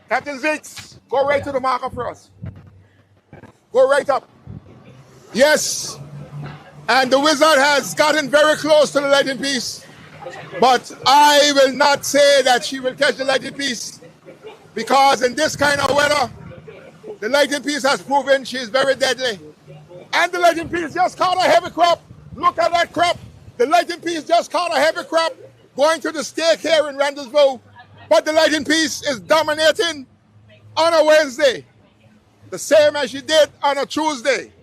Captain Zix, go right to the marker for us. Go right up. Yes. And the Wizard has gotten very close to the Lighten Peace. But I will not say that she will catch the Lighten Peace, because in this kind of weather, the Lighten Peace has proven she is very deadly. And the Lighten Peace just caught a heavy crop. Look at that crop. The Lighten Peace just caught a heavy crop going to the stake here in Rendezvous. But the Lighten Peace is dominating on a Wednesday, the same as she did on a Tuesday.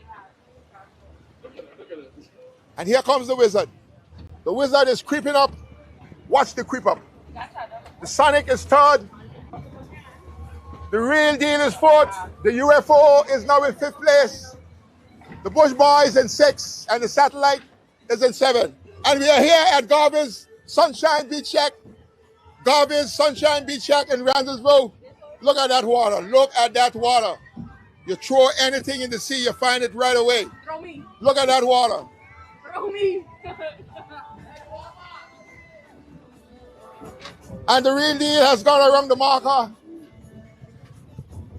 And here comes the Wizard. The Wizard is creeping up Watch the creep up. The Sonic is third. The Real Deal is fourth. The UFO is now in fifth place. The Bush Boys in sixth. And the Satellite is in seventh. And we are here at Garvin's Sunshine Beach Shack. Garvin's Sunshine Beach Shack in Randallsville. Look at that water. Look at that water. You throw anything in the sea, you find it right away. Throw me. Look at that water. Throw me. And the Real Deal has gone around the marker.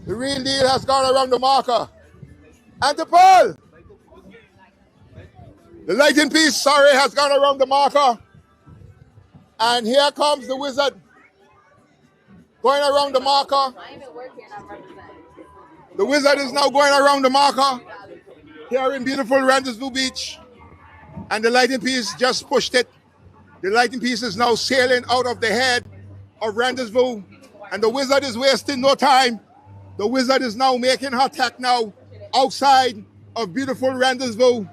The Real Deal has gone around the marker. And the Pearl. The Light in Peace, sorry, has gone around the marker. And here comes the Wizard. Going around the marker. The Wizard is now going around the marker. Here in beautiful Randallsville Beach. And the Light in Peace just pushed it. The Light in Peace is now sailing out of the head of Randallsville. And the Wizard is wasting no time. The Wizard is now making her tack now outside of beautiful Randallsville.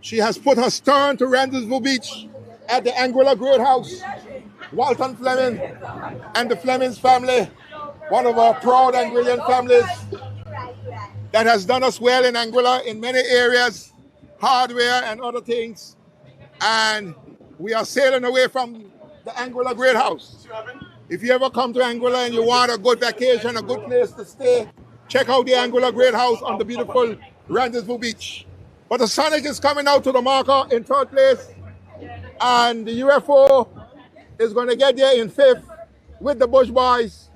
She has put her stern to Randallsville Beach at the Anguilla Great House. Walton Fleming and the Fleming's family, one of our proud Anguillan families that has done us well in Anguilla in many areas, hardware and other things. And we are sailing away from the Anguilla Great House. If you ever come to Anguilla and you want a good vacation, a good place to stay, check out the Anguilla Great House on the beautiful Randallsville Beach. But the Sonic is coming out to the marker in third place. And the UFO is going to get there in fifth with the Bush Boys.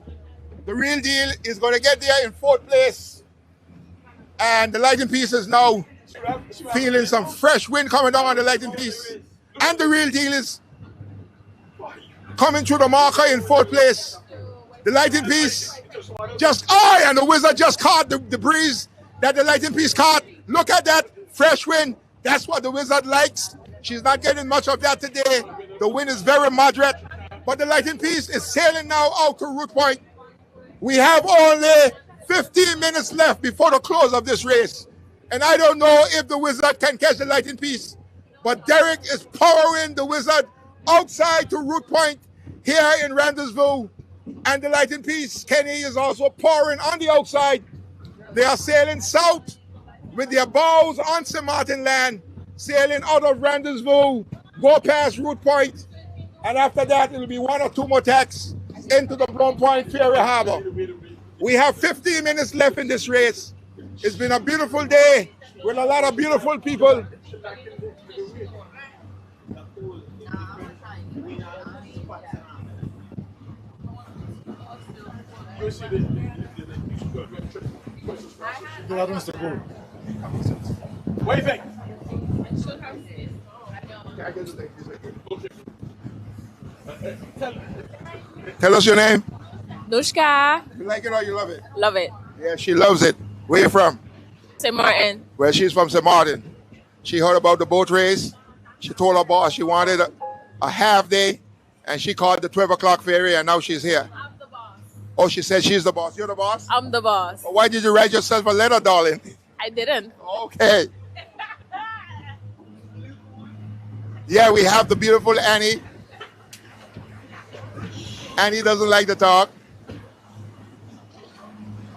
The Real Deal is going to get there in fourth place. And the Light in Peace is now feeling some fresh wind coming down on the Light in Peace. And the Real Deal is coming through the marker in fourth place. The Light in Peace and the Wizard just caught the breeze that the Light in Peace caught. Look at that fresh wind. That's what the Wizard likes. She's not getting much of that today. The wind is very moderate. But the Light in Peace is sailing now out to Root Point. We have only 15 minutes left before the close of this race. And I don't know if the Wizard can catch the Light in Peace. But Derek is powering the Wizard outside to Root Point here in Randallsville. And the Light in Peace, Kenny, is also pouring on the outside. They are sailing south with their bows on St. Martin land, sailing out of Randallsville, go past Root Point, and after that, it'll be one or two more tacks into the Blown Point Ferry Harbor. We have 15 minutes left in this race. It's been a beautiful day with a lot of beautiful people. What do you think? Tell us your name. Nushka. You like it or you love it? Love it. Yeah, she loves it. Where you from? St. Martin. Well, she's from St. Martin. She heard about the boat race. She told her boss she wanted a half day, and she called the 12 o'clock ferry, and now she's here. I'm the boss. Oh, she said she's the boss. You're the boss? I'm the boss. Why did you write yourself a letter, darling? I didn't. Okay. Yeah, we have the beautiful Annie. Annie doesn't like to talk.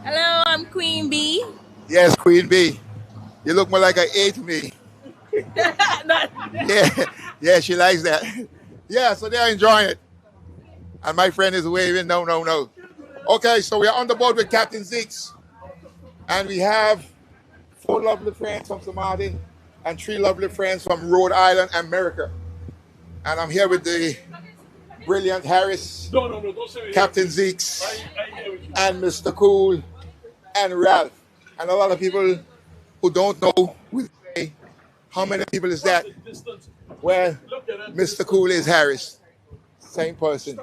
Hello, I'm Queen Bee. Yes, Queen Bee. You look more like an A to me. Yeah, she likes that. Yeah, so they're enjoying it. And my friend is waving, no. Okay, so we're on the board with Captain Zeeks. And we have 4 lovely friends from St. Martin and 3 lovely friends from Rhode Island, America. And I'm here with the brilliant Harris, Don't say it. Captain Zeeks, and Mr. Cool, and Ralph. And a lot of people who don't know will say, how many people is that? Well, Mr. Cool is Harris. Same person.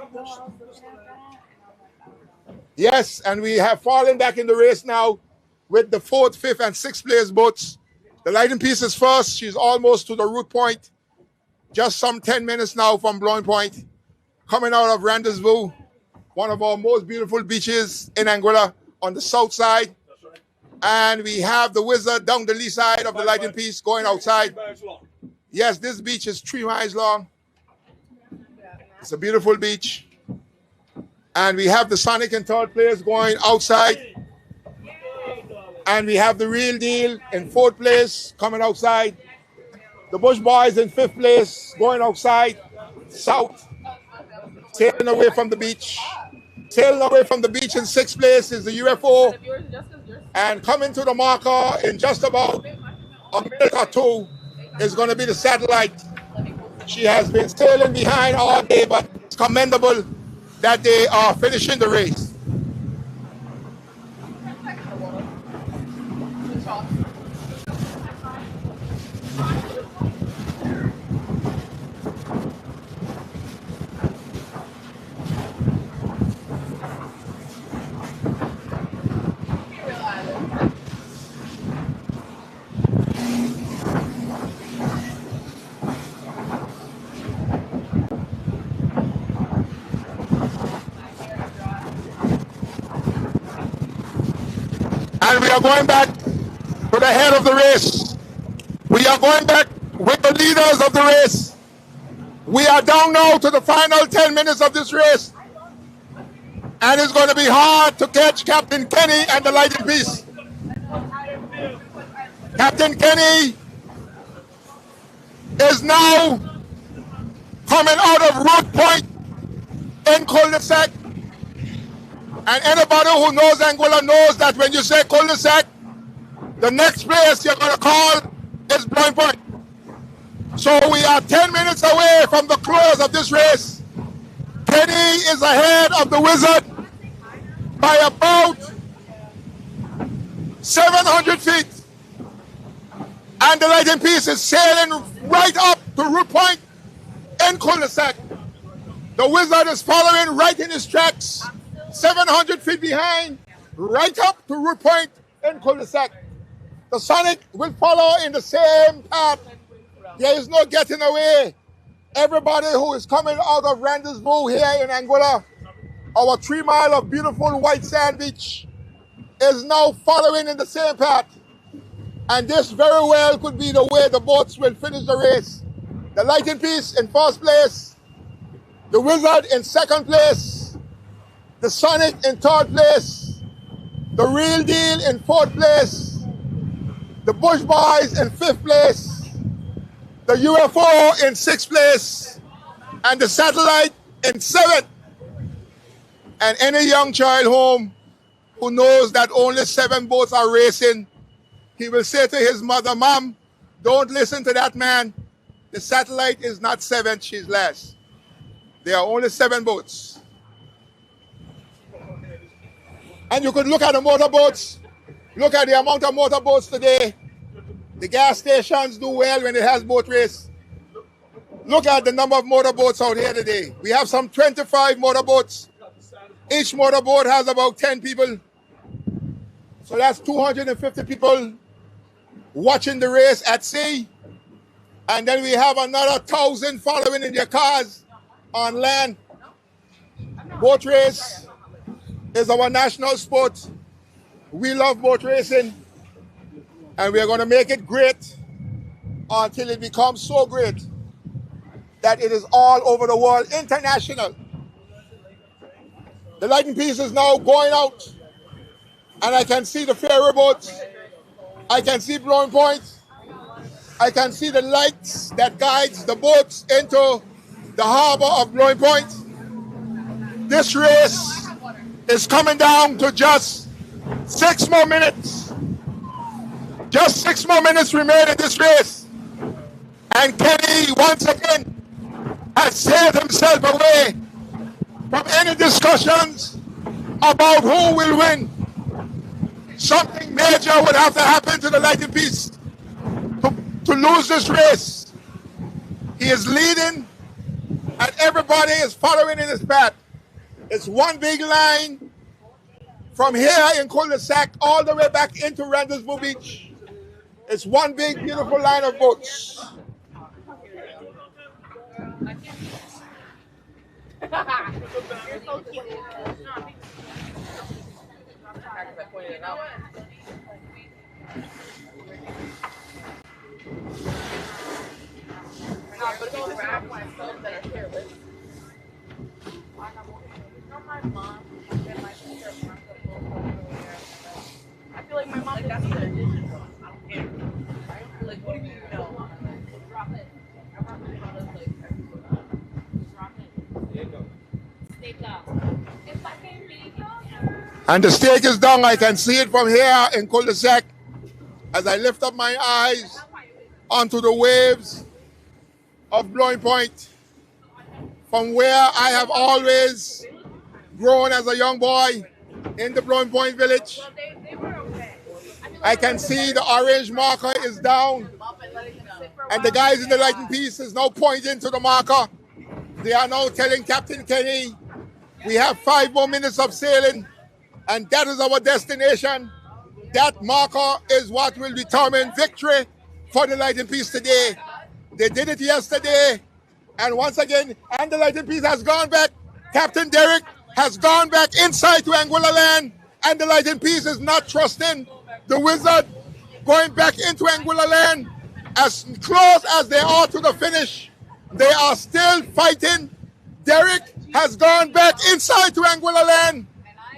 Yes, and we have fallen back in the race now with the 4th, 5th, and 6th place boats. The Light in Peace is first. She's almost to the Root Point. Just some 10 minutes now from Blowing Point. Coming out of Randallsville, one of our most beautiful beaches in Anguilla on the south side. And we have the Wizard down the lee side of the Light in Peace going outside. Yes, this beach is 3 miles long. It's a beautiful beach. And we have the Sonic in third place going outside. And we have the Real Deal in fourth place coming outside. The Bush Boys in fifth place going outside, south, sailing away from the beach. Sailing away from the beach in sixth place is the UFO. And coming to the marker in just about a minute or two is going to be the Satellite. She has been sailing behind all day, but it's commendable that they are finishing the race. And we are going back to the head of the race. We are going back with the leaders of the race. We are down now to the final 10 minutes of this race. And it's going to be hard to catch Captain Kenny and the Light in Peace. Captain Kenny is now coming out of Root Point in cul-de-sac. And anybody who knows Anguilla knows that when you say cul-de-sac, the next place you're going to call is Blowing Point. So we are 10 minutes away from the close of this race. Kenny is ahead of the Wizard by about 700 feet. And the Light in Peace is sailing right up to Root Point in cul-de-sac. The Wizard is following right in his tracks, 700 feet behind, right up to Root Point in cul-de-sac. The Sonic will follow in the same path. There is no getting away. Everybody who is coming out of Rendezvous here in Anguilla, our 3 mile of beautiful white sand beach, is now following in the same path. And this very well could be the way the boats will finish the race. The Light in Peace in first place, the Wizard in second place, the Sonic in third place, the Real Deal in fourth place, the Bush Boys in fifth place, the UFO in sixth place, and the Satellite in seventh. And any young child home who knows that only 7 boats are racing, he will say to his mother, "Mom, don't listen to that man. The Satellite is not 7th, she's last. There are only 7 boats." And you could look at the motorboats. Look at the amount of motorboats today. The gas stations do well when it has boat race. Look at the number of motorboats out here today. We have some 25 motorboats. Each motorboat has about 10 people. So that's 250 people watching the race at sea. And then we have another 1,000 following in their cars on land. Boat race is our national sport. We love boat racing. And we are going to make it great until it becomes so great that it is all over the world, international. The Light in Peace is now going out. And I can see the ferry boats. I can see Blowing Point. I can see the lights that guides the boats into the harbor of Blowing Point. This race is coming down to just 6 more minutes. Just 6 more minutes remain in this race. And Kenny, once again, has saved himself away from any discussions about who will win. Something major would have to happen to the Light in Peace to lose this race. He is leading, and everybody is following in his path. It's one big line from here in cul-de-sac all the way back into Rendezvous Beach. It's one big, beautiful line of boats. You're so cute. And the stake is down. I can see it from here in cul-de-sac as I lift up my eyes onto the waves of Blowing Point, from where I have always grown as a young boy in the Blowing Point village. I can see the orange marker is down, and the guys in the lighting piece is now pointing to the marker. They are now telling Captain Kenny, we have 5 more minutes of sailing, and that is our destination. That marker is what will determine victory for the lighting piece today. They did it yesterday, and once again, and the lighting piece has gone back. Captain Derek has gone back inside to Anguilla Land, and the lighting piece is not trusting the Wizard going back into Anguilla Land. As close as they are to the finish, they are still fighting. Derek has gone back inside to Anguilla Land,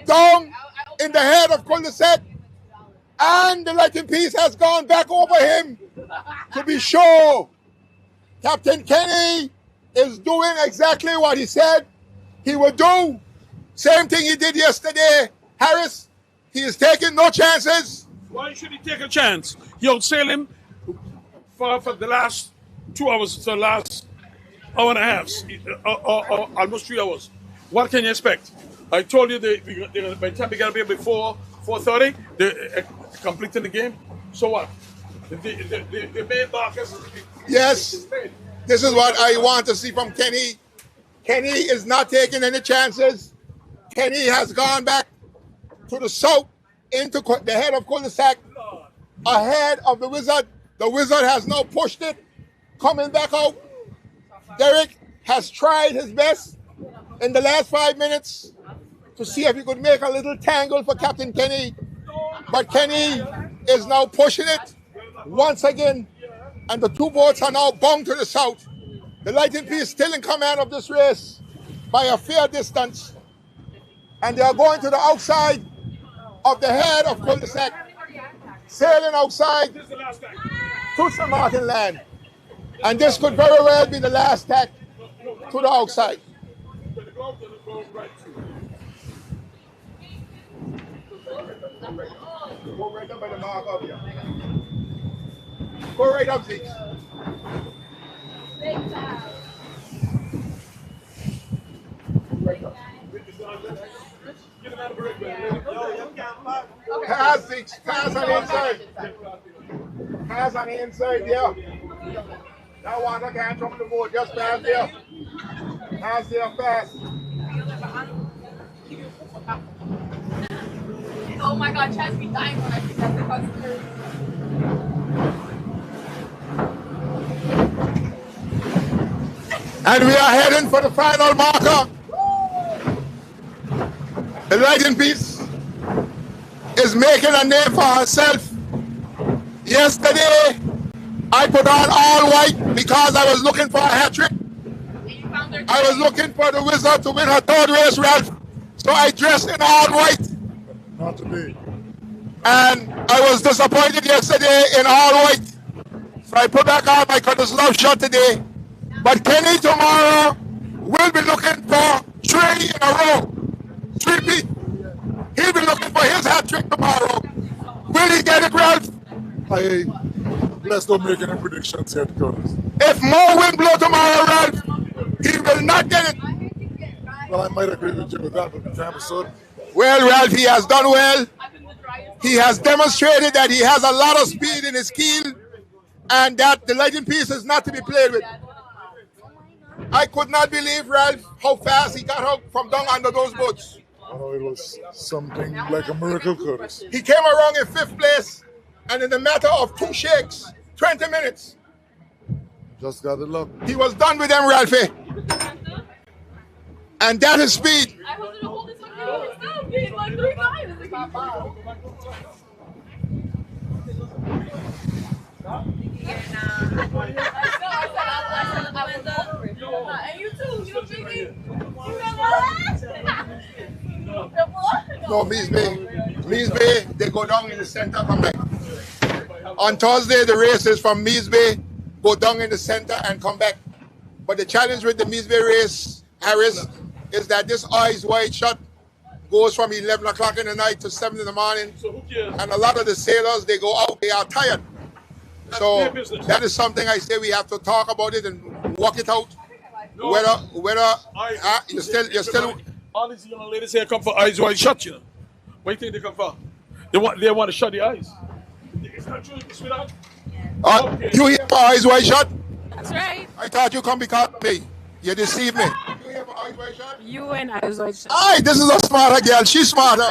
down in the head of cul-de-sac, and the lighting piece has gone back over him. To be sure, Captain Kenny is doing exactly what he said he would do. Same thing he did yesterday. Harris, he is taking no chances. Why should he take a chance? He outsailed him for the last 2 hours, the last hour and a half, or almost 3 hours. What can you expect? I told you by the time they got to be before 4:30, they're completing the game. So what? The main markers. Yes, this is what I want to see from Kenny. Kenny is not taking any chances. Kenny has gone back to the south into the head of cul-de-sac, ahead of the Wizard. The Wizard has now pushed it, coming back out. Derek has tried his best in the last 5 minutes to see if he could make a little tangle for Captain Kenny. But Kenny is now pushing it once again, and the 2 boats are now bound to the south. The lighting piece still in command of this race by a fair distance, and they are going to the outside of the head of cul-de-sac, sailing outside to St. Martin Land. And this could very well be the last tack to the outside. Go right up by the mark up here. Go right up, Zeke. Right up. Pass, Zeke. Pass on the inside. Pass on the inside, yeah. That water can't come the boat. Just pass there. Pass there fast. Oh my God, Chad's be dying when I think that's the customer. And we are heading for the final marker. The lighting piece is making a name for herself. Yesterday, I put on all white because I was looking for a hat trick. I was looking for the Wizard to win her 3rd race, Ralph. So I dressed in all white. Not today. And I was disappointed yesterday in all white. So I put back on my Curtis Love shirt today. But Kenny tomorrow will be looking for 3 in a row. 3 feet. He'll be looking for his hat trick tomorrow. Will he get it, Ralph? Let's not make any predictions yet, Curtis. If more wind blow tomorrow, Ralph, he will not get it. Well, I might agree with you with that, but the time is certain. Well, Ralph, he has done well. He has demonstrated that he has a lot of speed in his keel, and that the lighting piece is not to be played with. I could not believe, Ralph, how fast he got out from down under those boats. Oh, it was something like a miracle, Curtis. He came around in 5th place, and in the matter of 2 shakes, 20 minutes, Just got the luck. he was done with them, Ralphie. And that is speed. I was gonna hold this one for you like 3 times. It's not bad. And you too, you Gigi. No, me's me. Mees Bay, they go down in the center, come back. On Thursday, the race is from Mees Bay, go down in the center and come back. But the challenge with the Mees Bay race, Harris, is that this eyes wide shut goes from 11 o'clock in the night to 7 in the morning. So who cares? And a lot of the sailors, they go out, they are tired. So that is something I say we have to talk about it and work it out. No. Whether you're still. All these young ladies here come for eyes wide shut, you know. What do you think they come for? They want to shut the eyes. It's not true, sweetheart. Okay. You here for eyes wide shut? That's right. I thought you come because of me. You deceived me. You here for eyes wide shut? You and I was like, Aye, this is a smarter girl. She's smarter.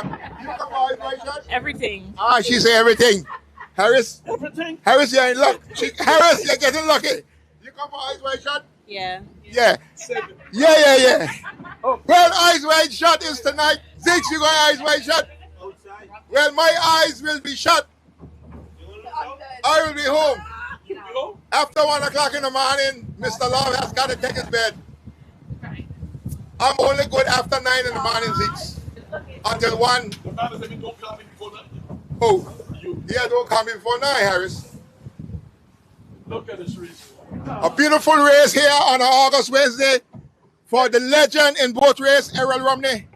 You come for eyes wide shut? everything. Aye, she say everything. Harris, Everything. you're in luck. Harris, you're getting lucky. You come for eyes wide shut? Yeah. Yeah. Yeah. Well, eyes wide shut is tonight. Ziggs, you going eyes wide shut? Well, my eyes will be shut. I will be home. After 1 o'clock in the morning, Mr. Love has got to take his bed. I'm only good after 9 in the morning, Ziggs. Until 1. Oh, yeah, don't come in before 9, Harris. Look at this race. A beautiful race here on August Wednesday for the legend in boat race, Errol Romney.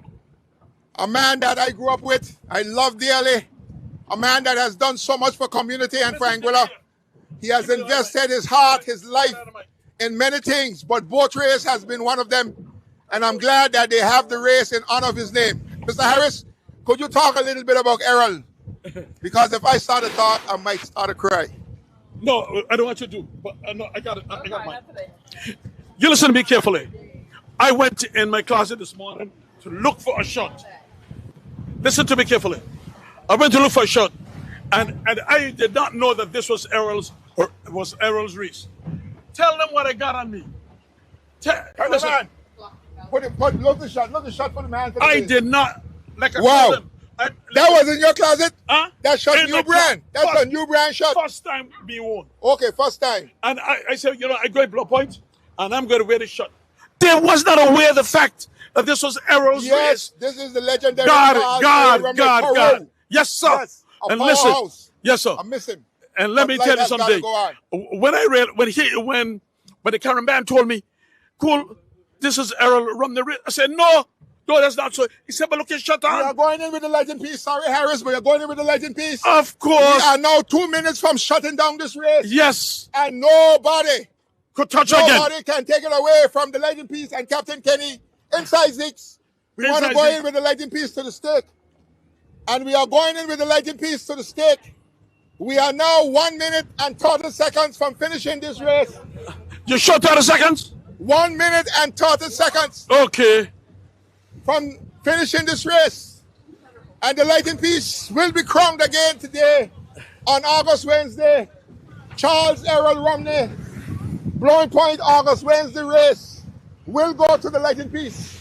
A man that I grew up with, I love dearly. A man that has done so much for community and for Anguilla. He has invested his heart, his life in many things, but boat race has been one of them. And I'm glad that they have the race in honor of his name. Mr. Harris, could you talk a little bit about Errol? Because if I start to talk, I might start to cry. No, I don't want you to do, but no, I got it. I got mine. You listen to me carefully. I went in my closet this morning to look for a shot. Listen to me carefully. I went to look for a shot, and I did not know that this was Errol's race. Tell them what I got on me. Listen, Man. Look the shot for the man. I did not like a Wow. cousin. That was in your closet? Huh? That shot In new my brand. That's first- a new brand shot. First time being worn. Okay, first time. And I said, I go to Blow Point, and I'm going to wear this shot. They was not aware of the fact that this was Errol's race. Yes, this is the legendary. God. Yes, sir. Yes, a And listen, powerhouse. yes, sir. I miss him. And let me tell you something. Go on. When the cameraman told me, "Cool, this is Errol Romney," I said, "No, that's not so." He said, "But look, his shot We are on." going in with the legend piece. Sorry, Harris, but you're going in with the legend piece. Of We course, are now 2 minutes from shutting down this race. yes. And nobody Could touch again. can take it away from the legend piece and Captain Kenny inside Zix. We want to Inside go Zix. in with the legend piece to the stake. And we are going in with the legend piece to the stake. We are now 1 minute and 30 seconds from finishing this race. You shot 30 seconds. 1 minute and 30 seconds Okay. from finishing this race. And the legend piece will be crowned again today on August Wednesday. Charles Errol Romney, Blowing Point August Wednesday race will go to the legend piece.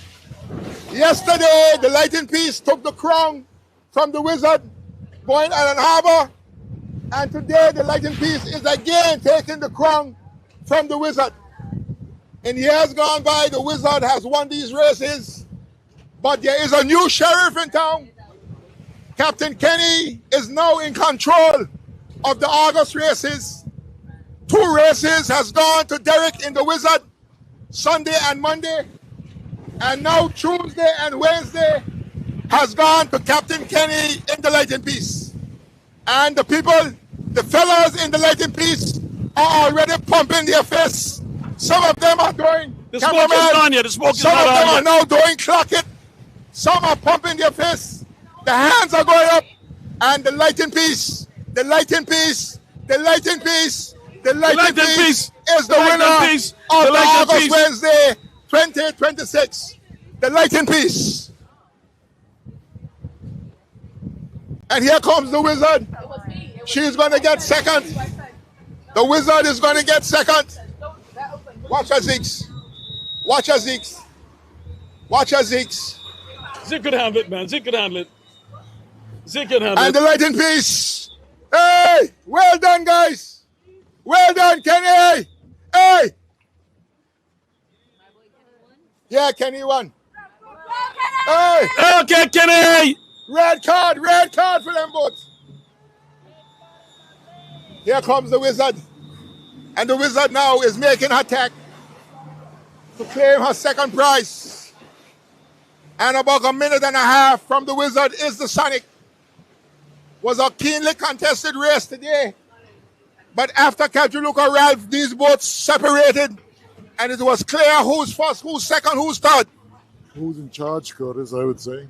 Yesterday, the legend piece took the crown from the Wizard, Point Island Harbor. And today, the legend piece is again taking the crown from the Wizard. In years gone by, the Wizard has won these races, but there is a new sheriff in town. Captain Kenny is now in control of the August races. 2 races has gone to Derek in the Wizard, Sunday and Monday. And now Tuesday and Wednesday has gone to Captain Kenny in the legend piece. And the people, the fellas in the legend piece are already pumping their fists. Some of them are doing The smoke is on you. The smoke is Some not of them on are you. now doing clock it. Some are pumping their fists. The hands are going up. And the lighting piece, the lighting piece, the lighting piece, the lighting piece is the winner piece, of the the lighting August piece. Wednesday 2026. The lighting piece. And here comes the Wizard. She's going to get second. The Wizard is going to get second. Watch her Zix. Watch her Zix. Watch her Zix. Zig could handle it, man. Zig could handle it. Zig could handle And it. the light in peace. Hey, well done, guys. Well done, Kenny. Hey. Yeah, Kenny won. Hey. Okay, Kenny. Red card for them both. Here comes the Wizard. And the Wizard now is making her attack to claim her second prize. And about a minute and a half from the Wizard is the Sonic. Was a keenly contested race today. But after Captain Luca Ralph, these boats separated. And it was clear who's first, who's second, who's third. Who's in charge, Curtis, I would say?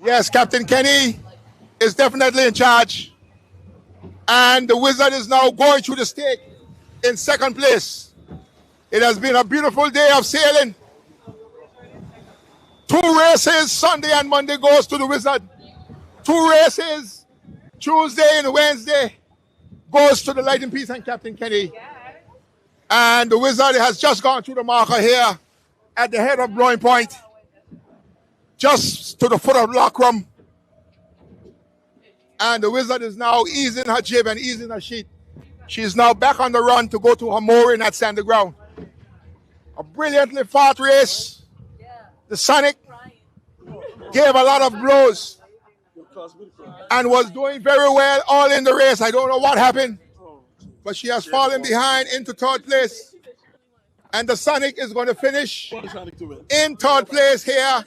Yes, Captain Kenny is definitely in charge. And the Wizard is now going through the stake in second place. It has been a beautiful day of sailing. 2 races, Sunday and Monday, goes to the Wizard. 2 races, Tuesday and Wednesday, goes to the Light in Peace and Captain Kenny. And the Wizard has just gone through the marker here at the head of Blowing Point, just to the foot of Lockrum. And the Wizard is now easing her jib and easing her sheet. She is now back on the run to go to her mooring at Sandy Ground. A brilliantly fought race. The Sonic gave a lot of blows and was doing very well all in the race. I don't know what happened, but she has fallen behind into 3rd place. And the Sonic is going to finish in 3rd place here,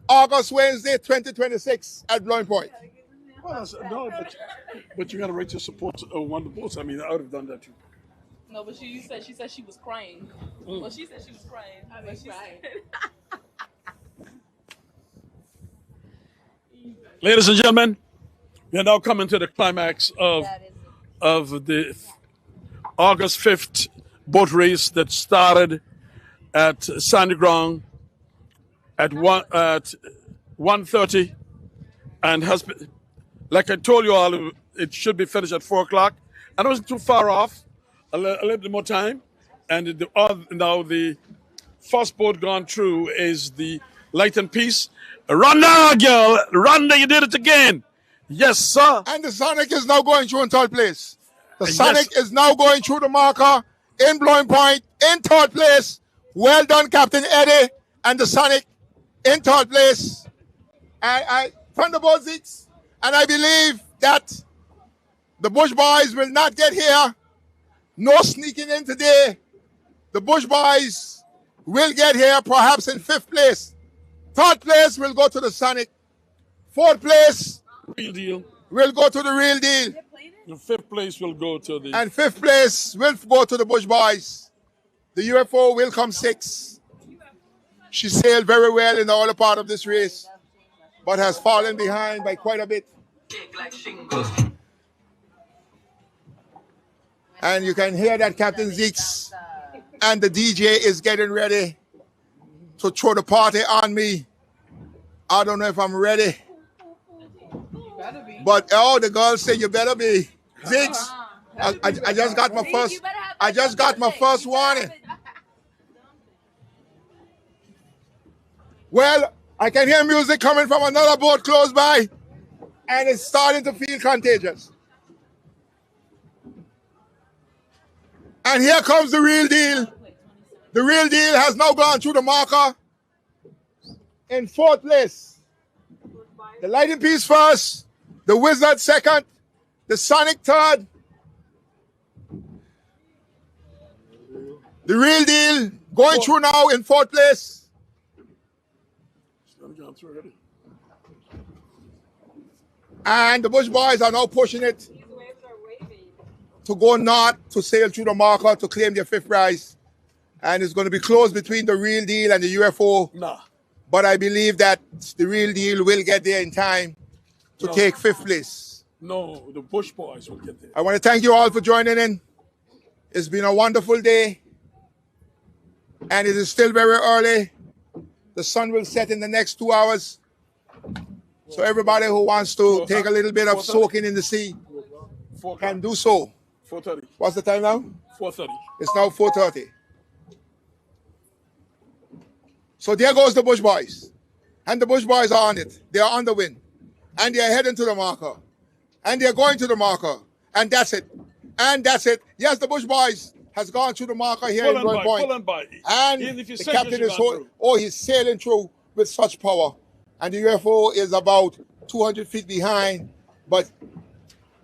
August Wednesday, 2026 at Blowing Point. Well, no, but you got to rate your support on the boats. I mean, I would have done that too. No, but she said she was crying. Well, she said she was crying. But she said... Ladies and gentlemen, we are now coming to the climax of the August 5th boat race that started at Sandy Ground at 1:30 and has been, like I told you all, it should be finished at 4 o'clock. And it wasn't too far off, a little bit more time. And now the first boat gone through is the Light and Peace. Run now, girl. Run now, you did it again. Yes, sir. And the Sonic is now going through in 3rd place. The Sonic is now going through the marker in Blowing Point in 3rd place. Well done, Captain Eddie and the Sonic in 3rd place. I Thunderbolt 6. And I believe that the Bush Boys will not get here. No sneaking in today. The Bush Boys will get here perhaps in 5th place. 3rd place will go to the Sonic. 4th place Real deal. will go to the Real Deal. The 5th place will go to the... And 5th place will go to the Bush Boys. The UFO will come 6th. She sailed very well in the early part of this race, but has fallen behind by quite a bit. And you can hear that Captain Zeeks and the DJ is getting ready to throw the party on me. I don't know if I'm ready. But the girls say you better be. Zeeks, I just got my first. I just got my first warning. Well, I can hear music coming from another boat close by, and it's starting to feel contagious. And here comes the Real Deal. The Real Deal has now gone through the marker in 4th place. The Light in Peace first, the Wizard 2nd, the Sonic 3rd. The Real Deal going through now in 4th place. And the Bush Boys are now pushing it to go north to sail through the marker to claim their 5th prize. And it's going to be close between the Real Deal and the UFO. Nah. But I believe that the Real Deal will get there in time to take 5th place. No, the Bush Boys will get there. I want to thank you all for joining in. It's been a wonderful day. And it is still very early. The sun will set in the next 2 hours. So everybody who wants to take a little bit of soaking in the sea can do so. 4:30. What's the time now? 4:30. It's now 4:30. So there goes the Bush Boys. And the Bush Boys are on it. They are on the wind. And they are heading to the marker. And they are going to the marker. And that's it. And that's it. Yes, the Bush Boys has gone through the marker here in Blowing Point. Pull and by. And the captain is he's sailing through with such power. And the UFO is about 200 feet behind, but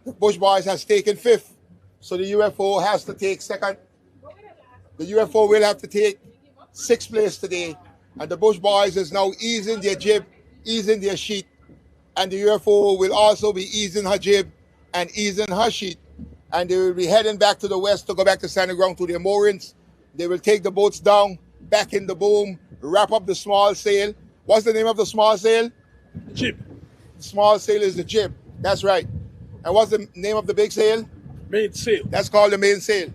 the Bush Boys has taken 5th. So the UFO has to take 2nd. The UFO will have to take 6th place today. And the Bush Boys is now easing their jib, easing their sheet. And the UFO will also be easing her jib and easing her sheet. And they will be heading back to the west to go back to standing ground to their moorings. They will take the boats down, back in the boom, wrap up the small sail. What's the name of the small sail? Jib. The small sail is the jib. That's right. And what's the name of the big sail? Main sail. That's called the main sail.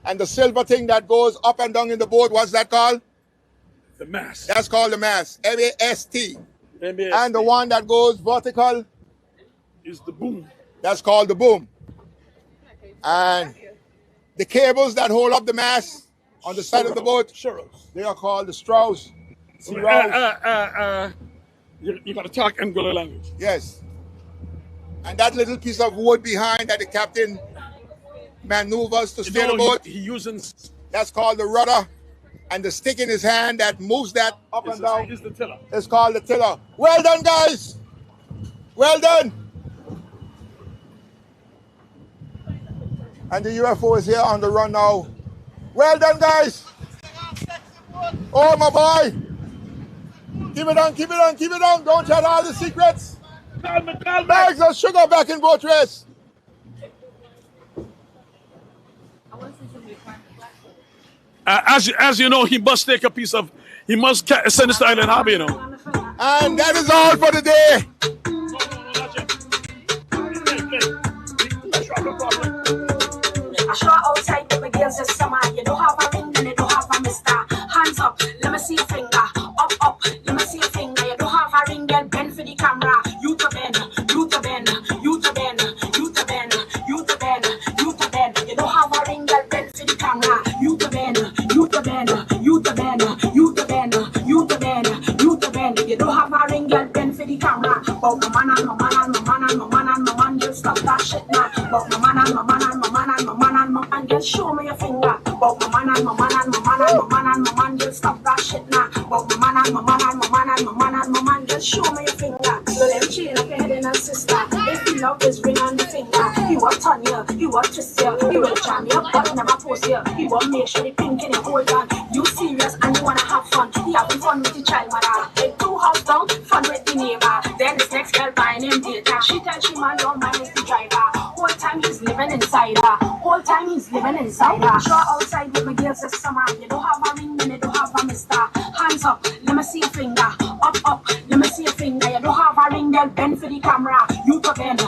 And the silver thing that goes up and down in the boat, what's that called? The mast. That's called the mast. M-A-S-T. M-A-S-T. And the one that goes vertical is the boom. That's called the boom. And the cables that hold up the mast on the side of the boat, they are called the Strauss. You got to talk Angola language. Yes. And that little piece of wood behind that the captain maneuvers to steer the boat, he using, that's called the rudder. And the stick in his hand that moves that up and down is the tiller. It's called the tiller. Well done, guys. Well done. And the UFO is here on the run now. Well done, guys. Oh, my boy. Keep it on, keep it on, keep it on. Don't tell all the secrets. Bags of sugar back in boat race. As you know, he must take a piece of, he must send this to Island Harbor, you know. And that is all for the day. I saw outside with my girls this summer. You don't have a ring and you don't have a mister. Hands up, let me see your finger. Up, up, let me see your finger. You don't have a ring, girl, bend for the camera. You to bend, you to bend, you to bend, you to bend, you to bend, you to bend. You don't have a ring, girl, bend for the camera. You to bend, you to bend, you to bend, you to bend, you to bend, you to bend. You don't have a ring, girl, bend for the camera. But my man and my man and my man and my man and my man, you stop that shit now. But my man and my man and my man and my man and my man, just show me your finger. But my man and my man and my man and my man and my man, just stop that shit now. But my man and my man and my man and my man and my man, just show me your finger. So let me chain up your head and a sister. If you love this ring on the finger, he will turn you, he will twist you, he will jam you, but never post you. He will make sure the pink in your hold on. You serious and you wanna have fun. He having fun with the child mother. Take 2 house down, fun with the neighbor. Then this next girl buying him data. She tells she man don't mind is the driver. Whole time he's living inside her. Whole time he's living inside her. Sure outside with my girls this summer. You don't have a ring and you don't have a mister. Hands up, let me see your finger. Up, up, let me see your finger. You don't have a ring, they'll bend for the camera. You to bend,